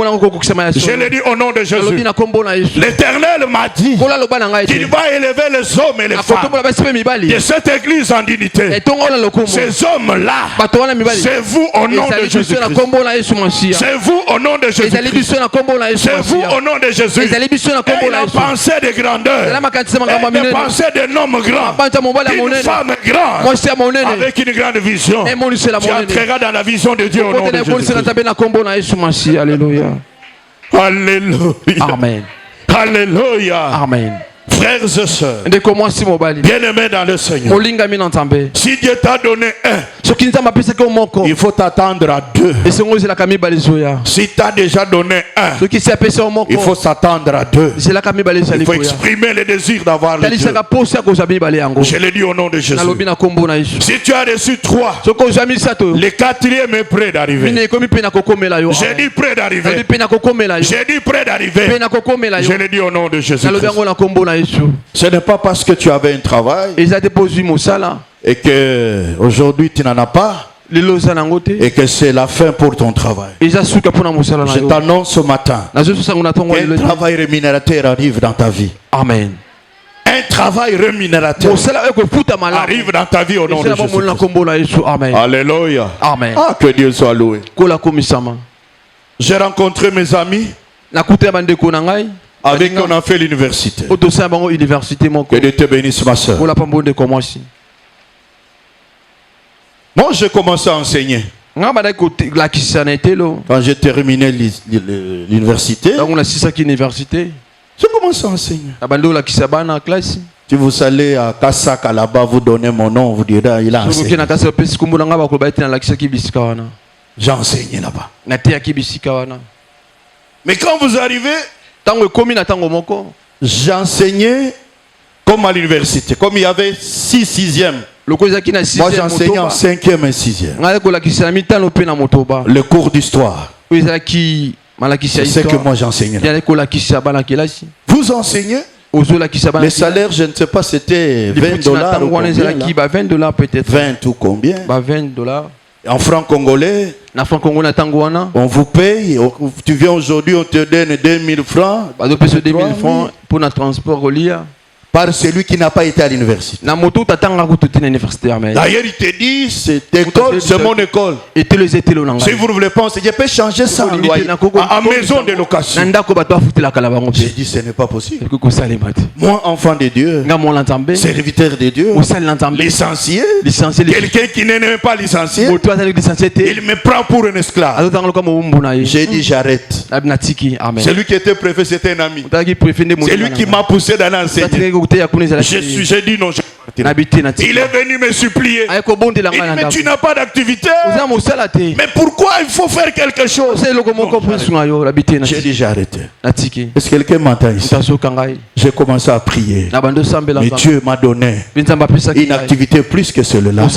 Je l'ai dit au nom de Jésus. L'Éternel m'a dit qu'il va élever les hommes et les femmes de cette église en dignité. Ces hommes-là, c'est vous au nom de Jésus. C'est vous au nom de Jésus. C'est vous au nom de Jésus. Et la pensée de grandeur, et la pensée d'un homme grand, d'une femme grande, avec une grande vision. Tu entreras dans la vision de Dieu au nom de Jésus. Alléluia. Alléluia. Amen. Alléluia. Amen. Frères et sœurs, bien-aimés dans le Seigneur, si Dieu t'a donné un, il faut t'attendre à deux. Si tu as déjà donné un, il faut s'attendre à deux. Il faut exprimer le désir d'avoir les deux. Je l'ai dit au nom de Jésus. Si tu as reçu trois, le quatrième est prêt d'arriver. J'ai dit prêt d'arriver. J'ai dit prêt d'arriver. Je l'ai dit au nom de Jésus. Ce n'est pas parce que tu avais un travail et que aujourd'hui tu n'en as pas et que c'est la fin pour ton travail. Je t'annonce ce matin qu'un travail rémunérateur arrive dans ta vie. Amen. Un travail rémunérateur arrive dans ta vie au nom de Jésus. Amen. Alléluia. Amen. Ah, que Dieu soit loué. J'ai rencontré mes amis avec qui on a fait l'université. Que Dieu te bénisse, ma soeur. Moi, j'ai commencé à enseigner. Quand j'ai terminé l'université, j'ai commencé à enseigner. Si vous allez à Kasaka là-bas, vous donnez mon nom, vous direz il a enseigné. J'ai enseigné là-bas. Mais quand vous arrivez, j'ai enseigné comme à l'université. Comme il y avait 6 sixièmes. Moi j'enseignais en 5e et 6e. Le cours d'histoire. C'est ce que moi j'enseignais. Vous enseignez. Les salaires, je ne sais pas, c'était $20 ou combien, peut-être 20 ou combien. En francs congolais, on vous paye. Tu viens aujourd'hui, on te donne 2000 francs. 2000 francs pour notre transport au lien. Par celui qui n'a pas été à l'université. D'ailleurs, il te dit, c'est mon école. Si vous ne voulez pas enseigner, je peux changer ça en maison de location. J'ai dit, ce n'est pas possible. Moi, enfant de Dieu, serviteur de Dieu, licencié, quelqu'un qui n'est même pas licencié, il me prend pour un esclave. J'ai dit, j'arrête. Celui qui était préfet, c'était un ami. C'est lui qui m'a poussé dans l'enseignement. J'ai dit non. Il est venu me supplier. Il dit, mais tu n'as pas d'activité. Mais pourquoi il faut faire quelque chose? J'ai dit j'ai arrêté. Est-ce que quelqu'un m'entend ici? J'ai commencé à prier. Mais Dieu m'a donné une activité plus que celle-là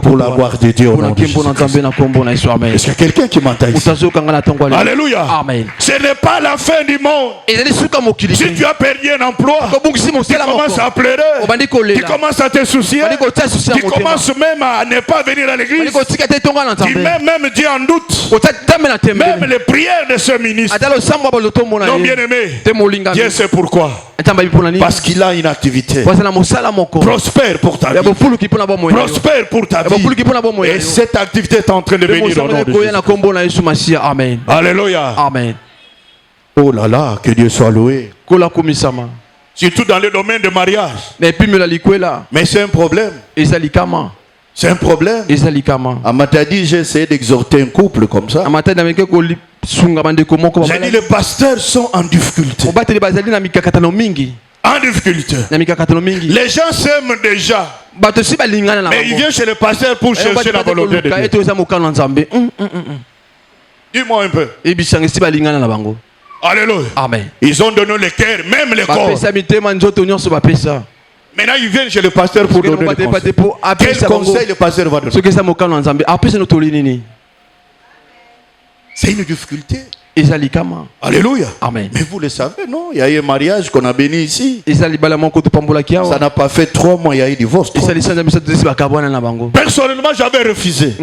pour la gloire de Dieu au nom de Jésus. Est-ce que quelqu'un qui m'entend ici? Alléluia. Amen. Ce n'est pas la fin du monde. Si tu as perdu un emploi, tu commences à pleurer, tu commences à te soucier, tu commences même à ne pas venir à l'église, tu mets même Dieu en doute. Même les prières de ce ministre. Non, bien aimé, Dieu sait pourquoi. Parce qu'il a une activité. Prospère pour ta vie. Prospère pour ta vie. Et cette activité est en train de venir au nom de Jésus. Amen. Alléluia. Amen. Oh là là, que Dieu soit loué. Surtout dans le domaine de mariage. Mais c'est un problème. C'est un problème. À Matadi, j'ai essayé d'exhorter un couple comme ça. J'ai dit les pasteurs sont en difficulté. En difficulté. Les gens s'aiment déjà. Mais ils viennent chez le pasteur pour chercher la volonté de Dieu. Dis-moi un peu. Alléluia. Amen. Ils ont donné le cœur, même le corps. Maintenant, ils viennent chez le pasteur pour donner le conseil. Quel conseil le pasteur va donner? C'est une difficulté. Alléluia. Amen. Mais vous le savez, non? Il y a eu un mariage qu'on a béni ici. Ça Ça n'a pas fait 3 mois, il y a eu divorce. Personnellement, j'avais refusé.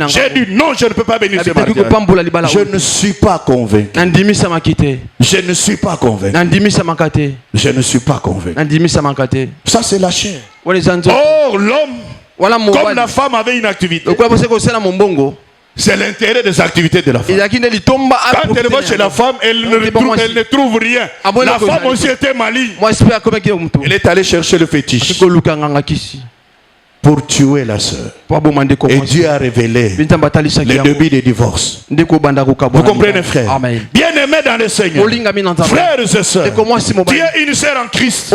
J'ai dit non, je ne peux pas bénir ce mariage. Je ne suis pas convaincu. Je ne suis pas convaincu. Je ne suis pas convaincu. Ça, c'est la chair. Or, l'homme, comme la femme avait une activité, c'est l'intérêt des activités de la femme. Quand elle va chez la femme, elle ne trouve rien. La femme aussi était maligne. Elle est allée chercher le fétiche pour tuer la sœur. Et Dieu a révélé les débits des divorces. Vous comprenez, frère? Bien aimé dans le Seigneur, frères et sœurs, tu es une sœur en Christ.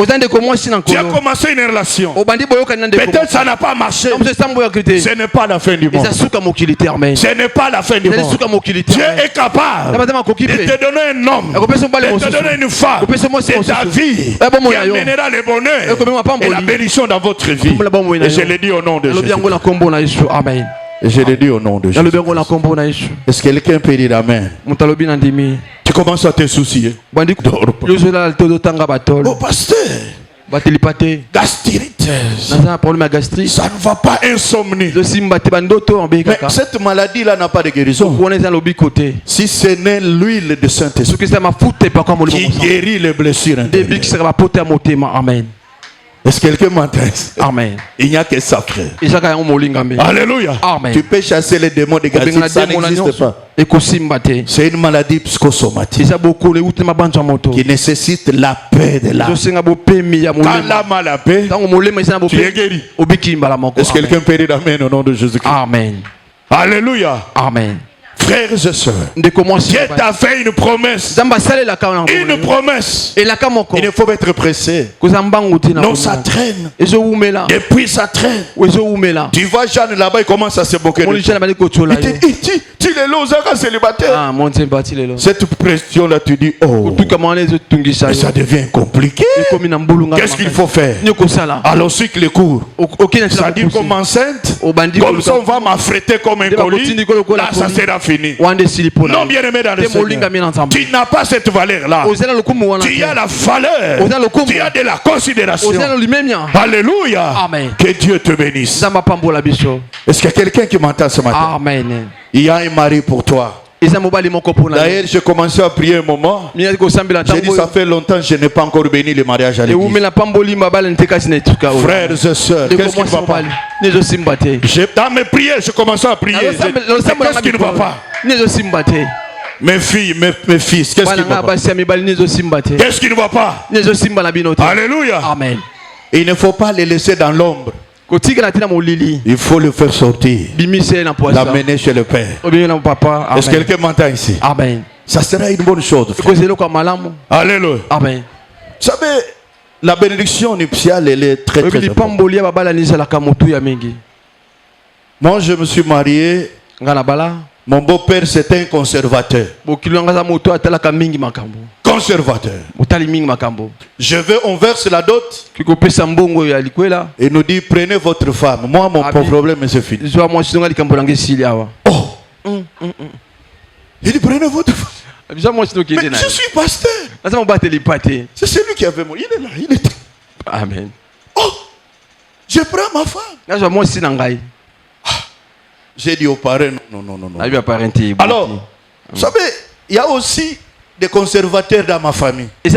Tu as commencé une relation. Peut-être ça n'a pas marché. Ce n'est pas la fin du monde. Ce n'est pas la fin du monde. Dieu est capable de te donner un homme, de te donner une femme, de ta vie, qui amènera le bonheur et la bénédiction dans votre vie. Et je le dis au nom de Jésus. Et je le dis au nom de Jésus. Est-ce que quelqu'un peut dire Amen? Tu commences à te soucier. Oh pasteur, gastrite, ça ne va pas, insomnie. Mais cette maladie-là n'a pas de guérison. Si ce n'est l'huile de Saint-Esprit qui guérit les blessures intérieures. Amen. Est-ce que quelqu'un m'entend? Amen. Il n'y a que ça, frère. Alléluia. Amen. Tu peux chasser les démons de gastrite, ça n'existe pas. C'est une maladie psychosomatique qui nécessite la paix de l'âme. Quand l'âme a la paix, tu es guéri. Est-ce que quelqu'un peut dire Amen au nom de Jésus-Christ? Amen. Alléluia. Amen. Frères et sœurs, Dieu t'a fait une promesse. Une promesse. Il ne faut pas être pressé. Non, ça traîne. Depuis ça traîne. Tu vois Jeanne là-bas, il commence à se moquer de toi. Tu es là, célibataire. Cette pression-là, tu dis, oh, mais ça devient compliqué. Qu'est-ce qu'il faut faire? Alors, cycle est court. Ça dit comme enceinte, comme ça on va m'affréter comme un colis. Là, ça sera fini. Non, bien aimé dans le Seigneur, tu n'as pas cette valeur-là. Tu as la valeur. Tu as de la considération. Alléluia. Amen. Que Dieu te bénisse. Est-ce qu'il y a quelqu'un qui m'entend ce matin? Amen. Il y a un mari pour toi. D'ailleurs, j'ai commencé à prier un moment. J'ai dit, ça fait longtemps que je n'ai pas encore béni le mariage à l'église. Frères et sœurs, qu'est-ce qui ne va pas? Dans mes prières, je commençais à prier. Qu'est-ce qui ne va pas? Mes filles, mes fils, qu'est-ce qui ne va pas? Qu'est-ce qui ne va pas? Alléluia. Amen. Il ne faut pas les laisser dans l'ombre. Il faut le faire sortir, l'amener chez le Père. Est-ce que quelqu'un m'entend ici? Amen. Ça sera une bonne chose. Alléluia. Amen. Vous savez, la bénédiction nuptiale, elle est très très importante. Moi, je me suis marié. Mon beau-père, c'était un conservateur. Conservateur. On verse la dot. Et nous dit, prenez votre femme. Moi, mon problème, c'est fini. Oh. Il dit, prenez votre femme. Mais je suis pasteur. C'est celui qui avait moi. Il est là. Il est là. Amen. Oh. Je prends ma femme. J'ai dit aux parents, non. Alors, vous savez, il y a aussi des conservateurs dans ma famille. Et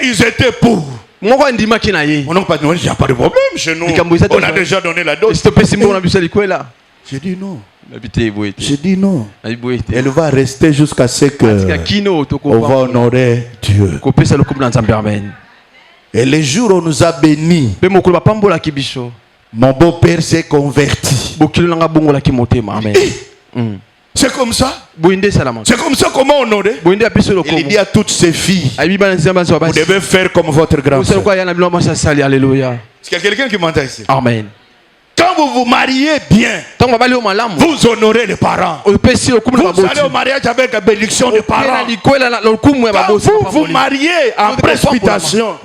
ils étaient pour. On n'a pas de problème chez nous. On a déjà donné la dose. J'ai dit non. J'ai dit non. Elle va rester jusqu'à ce qu'on va honorer Dieu. Et les jours où on nous a bénis, mon beau-père s'est converti. C'est comme ça. C'est comme ça comment honorer. Il dit à toutes ses filles, vous devez faire comme votre grand-sœur. Est-ce qu'il y a quelqu'un qui m'entend ici? Amen. Quand vous vous mariez bien, vous honorez les parents. Vous allez au mariage avec la bénédiction des parents. Quand vous vous mariez en précipitation,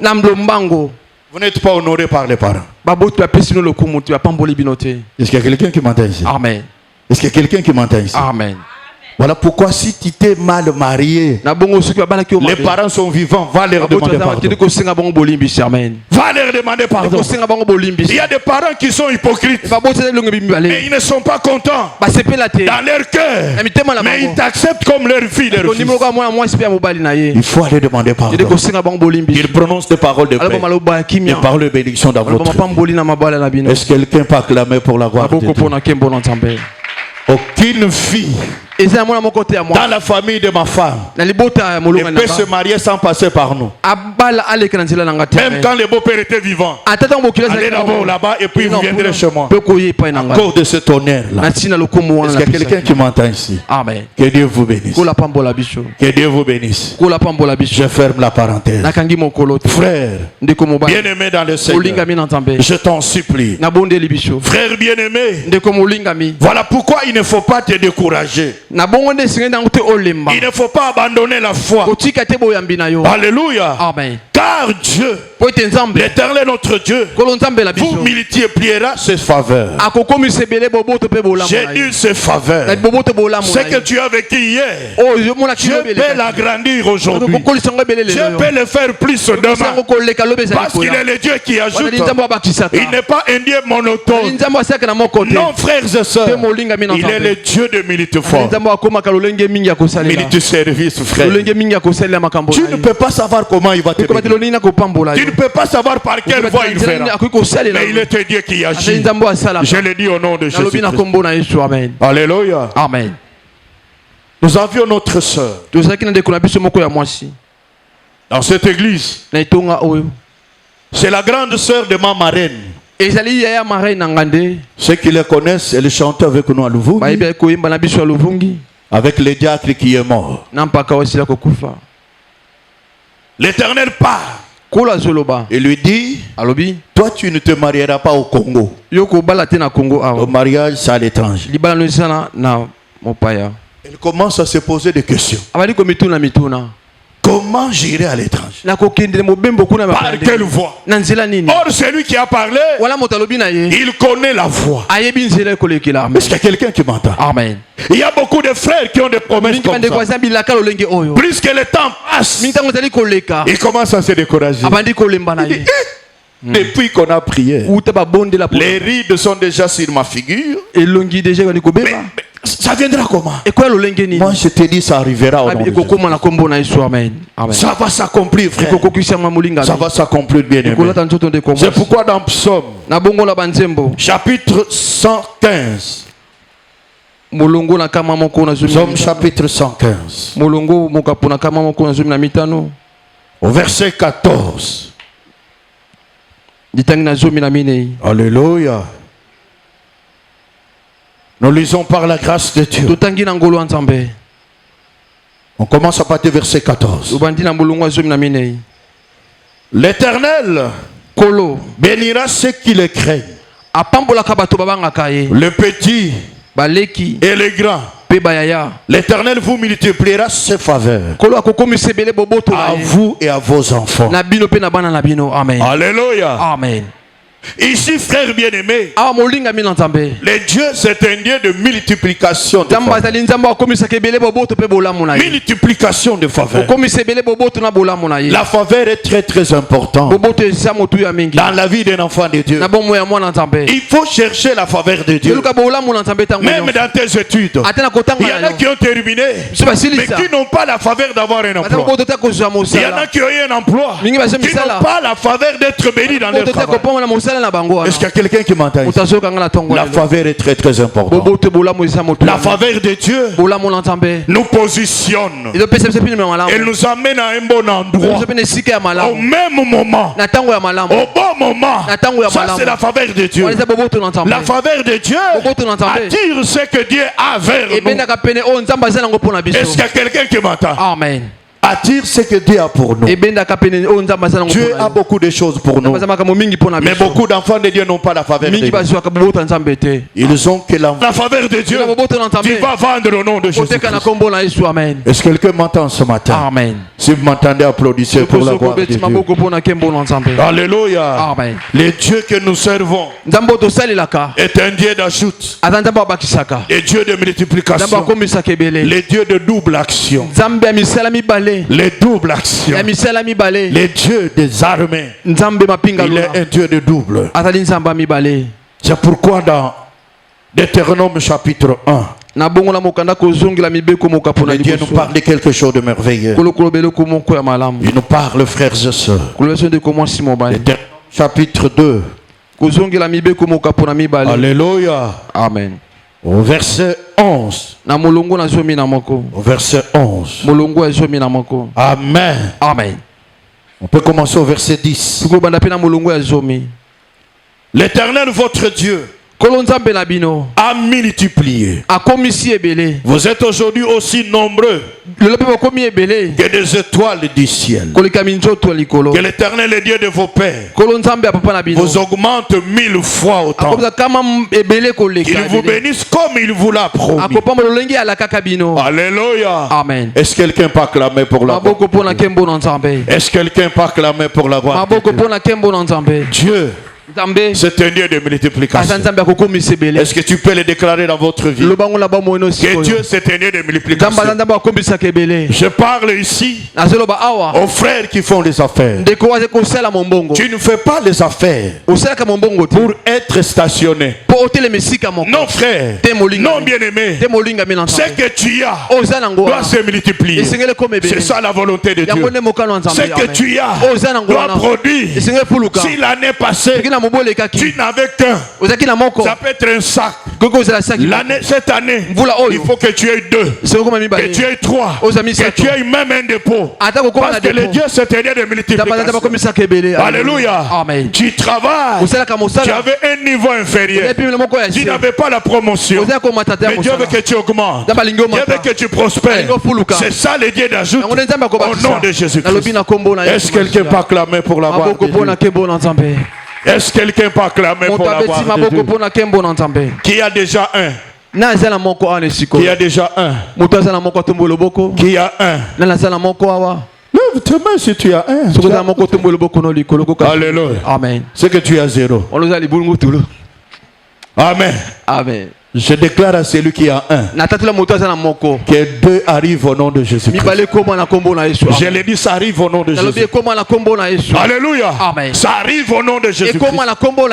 vous n'êtes pas honoré par les parents. Est-ce qu'il y a quelqu'un qui m'entend ici? Amen. Est-ce qu'il y a quelqu'un qui m'entend ici? Amen. Voilà pourquoi si tu t'es mal marié, les parents sont vivants, va leur demander pardon. Va leur demander pardon. Il y a des parents qui sont hypocrites et ils ne sont pas contents dans leur cœur, mais ils t'acceptent comme leur fille, leur fils. Il faut aller demander pardon. Ils prononcent des paroles de paix, des paroles de bénédiction dans votre vie. Est-ce que quelqu'un peut acclamer pour la gloire de Dieu? Aucune fille dans la famille de ma femme ne peut se marier sans passer par nous. Même quand le beau-père était vivant, allez d'abord là-bas et puis vous viendrez chez moi. À cause de ce honneur-là. Est-ce qu'il y a quelqu'un qui m'entend ici? Amen. Que Dieu vous bénisse. Que Dieu vous bénisse. Je ferme la parenthèse. Frère, bien-aimé dans le Seigneur, je t'en supplie. Frère bien-aimé, voilà pourquoi il ne faut pas te décourager. Il ne faut pas abandonner la foi. Alléluia. Amen. Car Dieu, l'Éternel notre Dieu, vous multipliera ses faveurs. J'ai eu ses faveurs. Ce que tu as vécu hier, Dieu peut l'agrandir aujourd'hui. Dieu peut le faire plus demain. Parce qu'il est le Dieu qui ajoute. Il n'est pas un Dieu monotone. Non, frères et sœurs, il est le Dieu de multiforme. Multiservice, frère. Tu ne peux pas savoir comment il va te bénir. Tu ne peux pas savoir par quelle voie il fera. Mais il est un Dieu qui agit. Je le dis au nom de Jésus. Alléluia. Amen. Nous avions notre sœur dans cette église. C'est la grande sœur de ma marraine. Ceux qui le connaissent, elle chantait avec nous à Luvungi. Avec le diacre qui est mort. L'Éternel part. Et lui dit, toi tu ne te marieras pas au Congo. Le mariage c'est à l'étranger. Elle commence à se poser des questions. Comment j'irai à l'étranger? Par quelle voie? Or celui qui a parlé, il connaît la voie. Est-ce qu'il y a quelqu'un qui m'entend? Amen. Il y a beaucoup de frères qui ont des promesses comme ça. Plus que le temps passe, ils commencent à se décourager. Depuis qu'on a prié, les rides sont déjà sur ma figure. Mais ça viendra comment? Moi je te dis, ça arrivera au nom de Jésus. Ça va s'accomplir, frère. Ça va s'accomplir, bien aimé. C'est pourquoi dans Psaume chapitre 115, Psaume chapitre 115, au verset 14. Alléluia. Nous lisons par la grâce de Dieu. On commence à partir du verset 14. L'Éternel bénira ceux qui le craignent, le petit et le grand. L'Éternel vous multipliera ses faveurs à vous et à vos enfants. Alléluia. Amen. Ici, frère bien-aimé, le Dieu c'est un Dieu de multiplication de faveurs. Multiplication de faveurs. La faveur est très très importante dans la vie d'un enfant de Dieu. Il faut chercher la faveur de Dieu. Même dans tes études, il y en a qui ont terminé mais qui n'ont pas la faveur d'avoir un emploi. Il y en a qui ont eu un emploi qui n'ont pas la faveur d'être bénis dans leur travail. Est-ce qu'il y a quelqu'un qui m'entend ici? La faveur est très très importante. La faveur de Dieu nous positionne. Elle nous amène à un bon endroit, au même moment, au bon moment. Ça c'est la faveur de Dieu. La faveur de Dieu attire ce que Dieu a vers nous. Est-ce qu'il y a quelqu'un qui m'entend? Amen. attire ce que Dieu a pour nous. Dieu a beaucoup de choses pour nous. Mais beaucoup d'enfants de Dieu n'ont pas la faveur de Dieu. Ils ont que la faveur de Dieu. Tu vas vendre au nom de Jésus. Est-ce que quelqu'un m'entend ce matin? Amen. Si vous m'entendez, applaudissez pour la gloire de Dieu. Alléluia. Amen. Le Dieu que nous servons est un Dieu d'ajout. Et Dieu de multiplication. Le Dieu de double action. Les doubles actions. Les dieux des armées. Il est un Dieu de double. C'est pourquoi dans Deutéronome chapitre 1, Dieu nous parle de quelque chose de merveilleux. Il nous parle, frères et sœurs. Chapitre 2. Alléluia. Amen. Au verset 11. Au verset 11. Amen. Amen. On peut commencer au verset 10. L'Éternel, votre Dieu, a multiplié. Vous êtes aujourd'hui aussi nombreux que des étoiles du ciel. Que l'Éternel, le Dieu de vos pères, vous augmente 1000 fois autant. Qu'il vous bénisse comme il vous l'a promis. Alléluia. Amen. Est-ce que quelqu'un peut acclamer pour la gloire? Est-ce que quelqu'un peut acclamer pour la gloire? Dieu, c'est un Dieu de multiplication. Est-ce que tu peux le déclarer dans votre vie? Que Dieu c'est un Dieu de multiplication. Je parle ici aux frères qui font les affaires. Tu ne fais pas les affaires pour être stationné. Non frère, non bien-aimé, ce que tu as doit se multiplier. C'est ça la volonté de Dieu. Ce que tu as doit produire. Si l'année passée tu n'avais qu'un, ça peut être un sac. Cette année, il faut que tu aies 2, que tu aies 3, que tu aies même un dépôt. Parce que le Dieu c'est un Dieu de multiplication. Alléluia. Amen. Tu travailles, tu avais un niveau inférieur, tu n'avais pas la promotion, mais Dieu veut que tu augmentes, Dieu veut que tu prospères. C'est ça le Dieu d'ajout au nom de Jésus-Christ. Est-ce que quelqu'un peut acclamer pour la gloire de Dieu? Est-ce que quelqu'un peut acclamer pour la gloire de Dieu? Qui a déjà un? Qui a déjà un? Qui a un? Lève tes mains si tu as un. Alléluia. Amen. C'est que tu as 0. Amen. Amen. Je déclare à celui qui a un que 2 arrivent au nom de Jésus-Christ. Je l'ai dit, ça arrive au nom de Jésus. Alléluia. Amen. Ça arrive au nom de Jésus-Christ.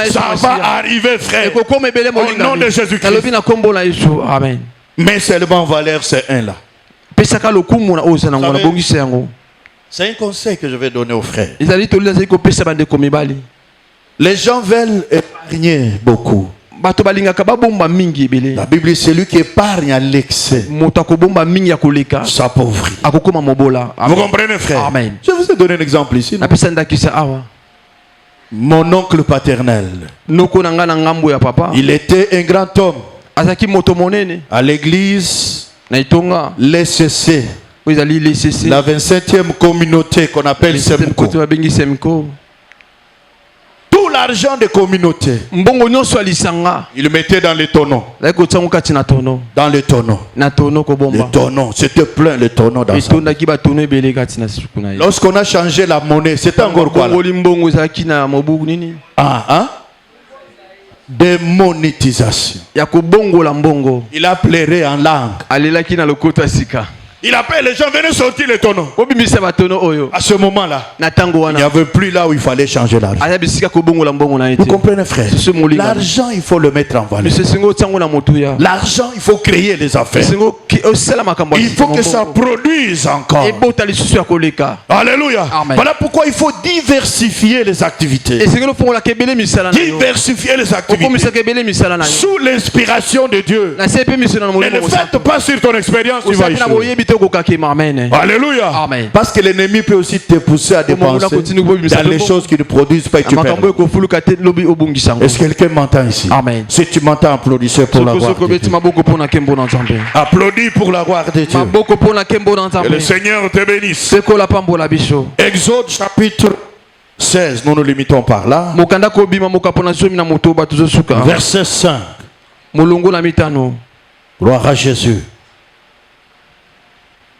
Ça va arriver, frère, au nom de Jésus-Christ. Amen. Mais seulement valeur, c'est un là. C'est un conseil que je vais donner aux frères. Les gens veulent épargner beaucoup. La Bible dit celui qui épargne à l'excès s'appauvrit. Vous comprenez, frère? Amen. Je vous ai donné un exemple ici. Mon oncle paternel, il était un grand homme à l'église l'ECC, la 27e communauté qu'on appelle Semko. Tout l'argent des communautés, il le mettait dans les tonneaux. Dans les tonneaux. Les tonneaux, c'était plein les tonneaux dans ça. Lorsqu'on a changé la monnaie, c'était encore quoi là? Démonétisation. Il a pleuré en langue. Il appelle les gens, venez sortir les tonneaux. À ce moment-là, il n'y avait plus là où il fallait changer l'argent. Vous comprenez, frère? L'argent, il faut le mettre en valeur. L'argent, il faut créer les affaires. Il faut que ça produise encore. Alléluia. Amen. Voilà pourquoi il faut diversifier les activités. Diversifier les activités. Sous l'inspiration de Dieu. Ne le faites pas sur ton expérience, tu vas échouer. Alléluia. Amen. Parce que l'ennemi peut aussi te pousser à dépenser dans les choses qui ne produisent pas et tu perds. Est-ce que quelqu'un m'entend ici? Amen. Si tu m'entends, applaudissez pour la gloire de Dieu. Applaudis pour la gloire de Dieu. Que le Seigneur te bénisse. Exode chapitre 16, nous nous limitons par là. Verset 5. Gloire à Jésus.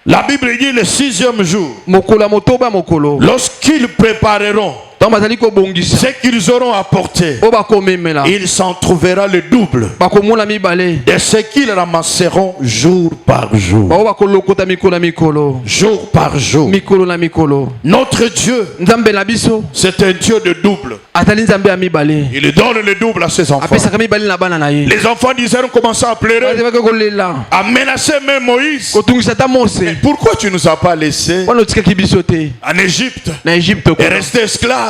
La Bible dit le 6e jour, lorsqu'ils prépareront ce qu'ils auront apporté, il s'en trouvera le double de ce qu'ils ramasseront jour par jour. Jour par jour. Notre Dieu, c'est un Dieu de double. Il donne le double à ses enfants. Les enfants d'Israël ont commencé à pleurer, à menacer même Moïse. Mais pourquoi tu ne nous as pas laissés en Égypte et rester esclaves?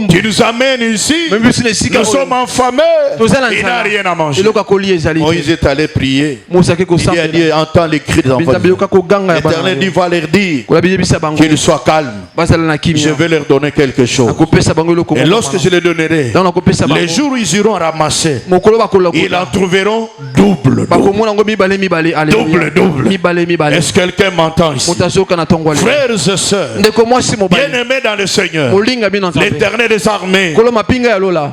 Tu nous amènes ici, nous sommes affamés, il n'a rien à manger. Moïse est allé prier. Il a dit, entends les cris des enfants. L'Éternel dit, va leur dire qu'ils soient calmes. Je vais leur donner quelque chose. Et lorsque je les donnerai, les jours où ils iront ramasser, ils en trouveront double. Double. Est-ce que quelqu'un m'entend ici? Frères et sœurs, bien-aimés dans le Seigneur, l'Éternel des armées,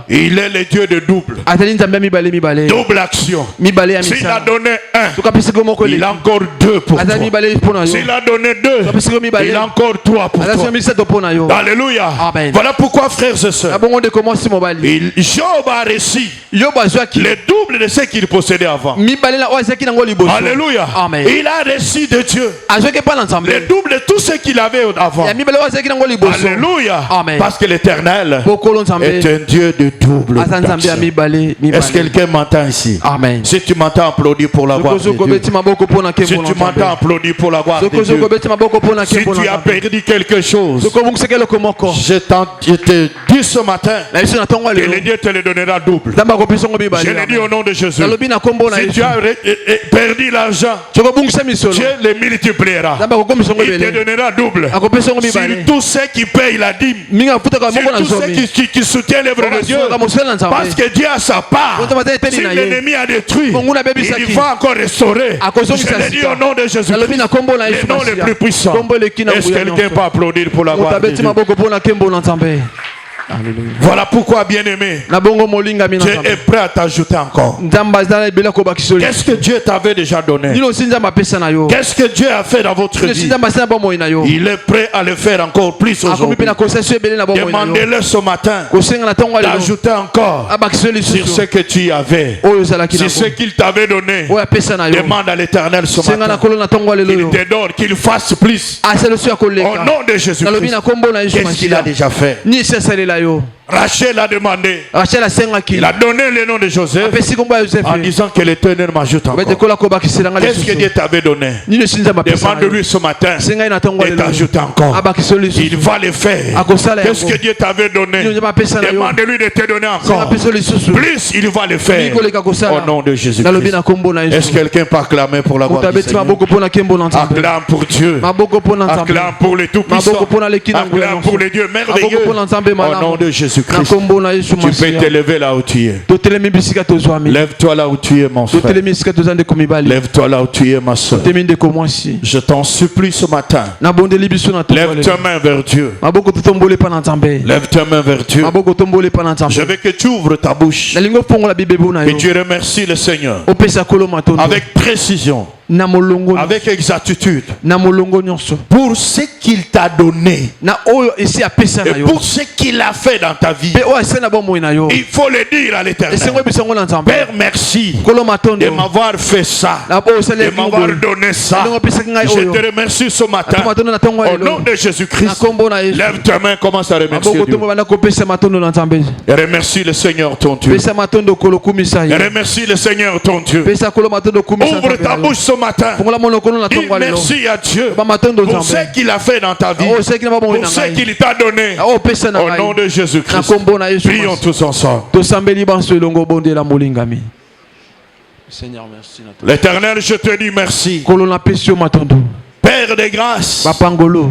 il est le Dieu de double. Double action. S'il a donné un, il a encore deux pour toi. S'il a donné deux, il a encore trois pour toi. Alléluia. Voilà pourquoi, frères et sœurs, Job a reçu le double de ce qu'il possédait avant. Alléluia. Il a reçu de Dieu le double de tout ce qu'il avait avant. Alléluia. Parce que l'Éternel est un Dieu de double. Est-ce que quelqu'un m'entend ici? Amen. Si tu m'entends, applaudis pour la gloire de Dieu. Si tu m'entends, applaudis pour la gloire de Dieu. Si tu as perdu quelque chose, je te dis ce matin que le Dieu te le donnera double. Je le dis au nom de Jésus. Si tu as perdu l'argent, Dieu le multipliera. Il te donnera double. Sur tous ceux qui payent la dîme, sur tous ceux qui soutiennent l'œuvre de Dieu, parce que Dieu a sa part. Si l'ennemi a détruit, il va encore restaurer. Je le dis au nom de Jésus, les noms les plus puissants. Est-ce que quelqu'un peut applaudir pour la gloire de Dieu? Voilà pourquoi, bien-aimé, Dieu est prêt à t'ajouter encore. Qu'est-ce que Dieu t'avait déjà donné? Qu'est-ce que Dieu a fait dans votre vie? Il est prêt à le faire encore plus aujourd'hui. Demandez-le ce matin d'ajouter encore sur ce que tu avais, sur ce qu'il t'avait donné. Demande à l'Éternel ce matin qu'il te donne, qu'il fasse plus. Au nom de Jésus-Christ. Qu'est-ce qu'il a déjà fait? Rachel a demandé. Il a donné le nom de Joseph en disant que l'Éternel m'ajoute encore. Qu'est-ce que Dieu t'avait donné? Demande-lui ce matin et t'ajoute encore. Il va le faire. Qu'est-ce que Dieu t'avait donné? Demande-lui de te donner encore. Plus il va le faire. Au nom de Jésus-Christ. Est-ce que quelqu'un peut acclamer pour la gloire du Seigneur? Acclame pour Dieu. Acclame pour le Tout-Puissant. Acclame pour le Dieu merveilleux. Au nom de Jésus-Christ. Tu peux t'élever là où tu es. Lève-toi là où tu es, mon frère. Lève-toi là où tu es, ma soeur. Je t'en supplie ce matin. Lève ta main vers Dieu. Lève ta main vers Dieu. Je veux que tu ouvres ta bouche. Que tu remercies le Seigneur avec précision, avec exactitude, pour ce qu'il t'a donné et pour ce qu'il a fait dans ta vie. Il faut le dire à l'Éternel. Père, merci de m'avoir fait ça, de m'avoir donné ça. Je te remercie ce matin au nom de Jésus-Christ. Lève ta main, commence à remercier Dieu. Et remercie le Seigneur ton Dieu. Et remercie le Seigneur ton Dieu. Ouvre ta bouche ce matin. Dis merci à Dieu pour ce qu'il a fait dans ta vie, pour ce qu'il t'a donné. Au nom de Jésus-Christ. Prions tous ensemble. L'Éternel, je te dis merci. Père des grâces,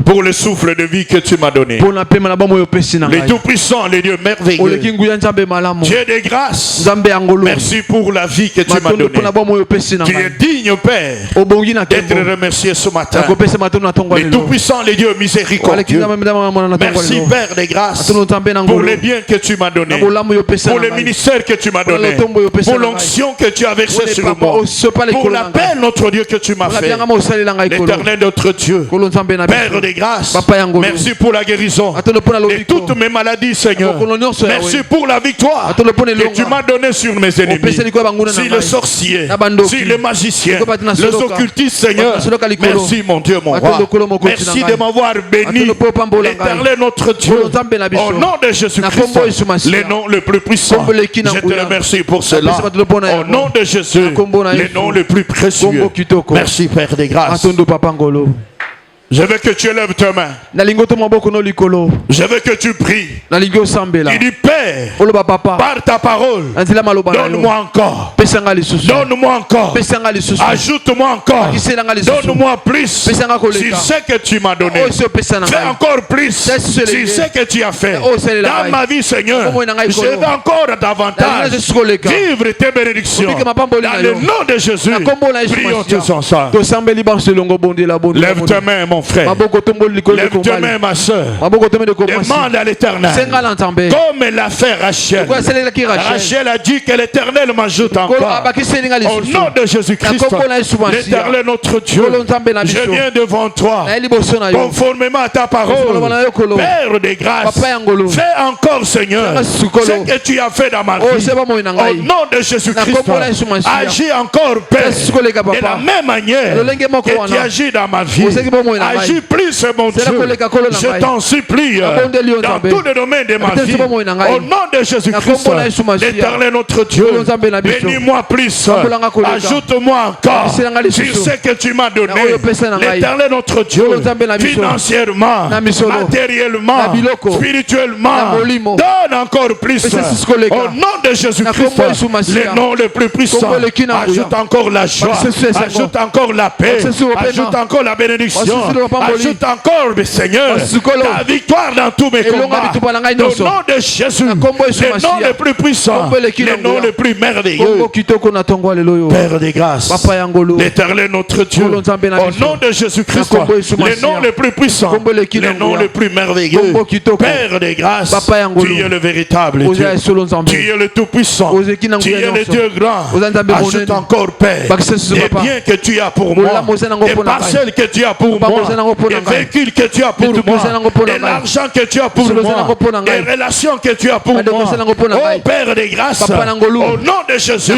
pour le souffle de vie que tu m'as donné. Les tout-puissants, les dieux merveilleux, Dieu des grâces, merci pour la vie que tu m'as donnée. Tu es digne, Père, d'être remercié ce matin. Les tout-puissants, les dieux miséricordieux, merci, Père des grâces, pour les biens que tu m'as donnés, pour le ministère que tu m'as donné, pour l'onction que tu as versée sur moi, pour l'appel, notre Dieu, que tu m'as fait. L'éternel notre Dieu, Père des grâces, merci pour la guérison de toutes mes maladies, Seigneur. Merci pour la victoire que tu m'as donnée sur mes ennemis. Si le sorcier, si le magicien, les occultistes, Seigneur, merci mon Dieu, mon roi. Merci de m'avoir béni, l'éternel notre Dieu, au nom de Jésus-Christ, le nom le plus puissant. Je te remercie pour cela. Au nom de Jésus, le nom le plus précieux. Merci, Père des grâces. Je veux que tu élèves tes mains. Je veux que tu pries. Il dit, Père, par ta parole, donne-moi encore. Donne-moi encore. Ajoute-moi encore. Donne-moi plus sur ce que tu m'as donné. Fais encore plus sur ce que tu as fait. Dans ma vie, Seigneur, je veux encore davantage vivre tes bénédictions. Dans le nom de Jésus, prions tous ensemble. Lève tes mains, mon frère. Lève tes mains, ma soeur. Demande à l'Éternel. Comme l'a fait Rachel. Rachel a dit que l'Éternel m'ajoute encore. Au nom de Jésus-Christ, l'Éternel notre Dieu, je viens devant toi conformément à ta parole. Père des grâces, fais encore, Seigneur, ce que tu as fait dans ma vie. Au nom de Jésus-Christ, agis encore, Père, de la même manière que tu agis dans ma vie. Agis plus, mon Dieu. Je t'en supplie dans tous les domaines de ma vie. Au nom de Jésus-Christ, l'Éternel notre Dieu, bénis-moi plus. Ajoute-moi encore sur ce que tu m'as donné. L'Éternel notre Dieu, financièrement, matériellement, spirituellement, donne encore plus. Au nom de Jésus-Christ, le nom le plus puissant. Ajoute encore la joie, ajoute encore la paix, ajoute encore la bénédiction. Ajoute encore, Seigneur, ta victoire dans tous mes combats. Le nom de Jésus, le nom le plus puissant, le nom le plus merveilleux. Père des grâces, l'Éternel notre Dieu, au nom de Jésus-Christ, le nom le plus puissant, le nom le plus merveilleux. Père des grâces, tu es le véritable Dieu. Tu es le tout-puissant. Tu es le Dieu grand. Ajoute encore, Père, les biens que tu as pour moi, les parcelles que tu as pour moi, les véhicules que tu as pour moi, et l'argent que tu as pour moi, les relations que tu as pour moi. Oh Père des grâces, au nom de Jésus,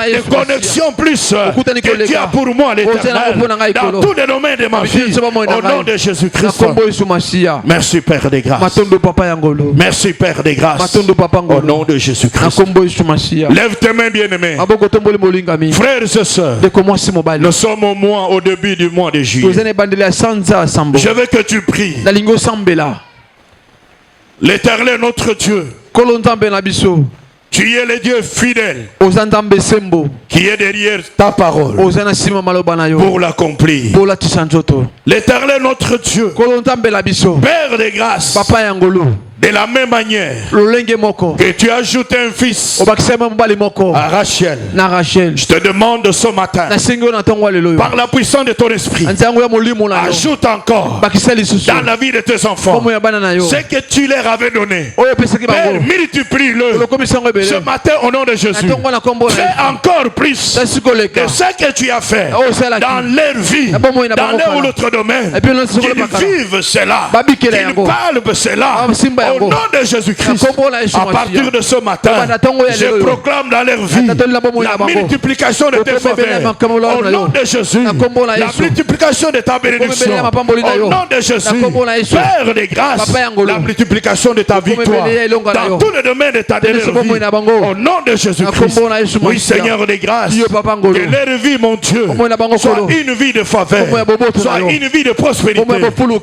les connexions plus que tu as pour moi, l'Éternel, dans tous les domaines de ma vie, au nom de Jésus-Christ. Merci Père des grâces. Merci Père des grâces, au nom de Jésus-Christ. Lève tes mains, bien-aimés. Frères et sœurs, nous sommes au début du mois de juillet. Je veux que tu pries. L'Éternel notre Dieu, tu es le Dieu fidèle qui est derrière ta parole pour l'accomplir. L'Éternel notre Dieu, Père des grâces, de la même manière que tu ajoutes un fils à Rachel, je te demande ce matin, par la puissance de ton esprit, ajoute encore dans la vie de tes enfants ce que tu leur avais donné. Père, multiplie-le ce matin au nom de Jésus. Fais encore plus de ce que tu as fait dans leur vie, dans leur ou l'autre domaine, qu'ils vivent cela, qu'ils parlent cela. Au nom de Jésus-Christ, à partir de ce matin, je proclame dans leur vie la multiplication de tes faveurs. Au nom de Jésus, la multiplication de ta bénédiction. Au nom de Jésus, Père des grâces, la multiplication de ta victoire dans tous les domaines de ta dernière vie. Au nom de Jésus-Christ, oui Seigneur des grâces, que leur vie, mon Dieu, soit une vie de faveur, soit une vie de prospérité,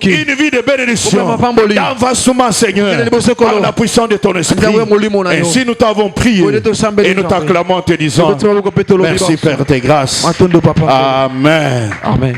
une vie de bénédiction, d'avancement, Seigneur, par la puissance de ton esprit. Ainsi nous t'avons prié et nous t'acclamons en te disant merci Père des grâces. Amen. Amen.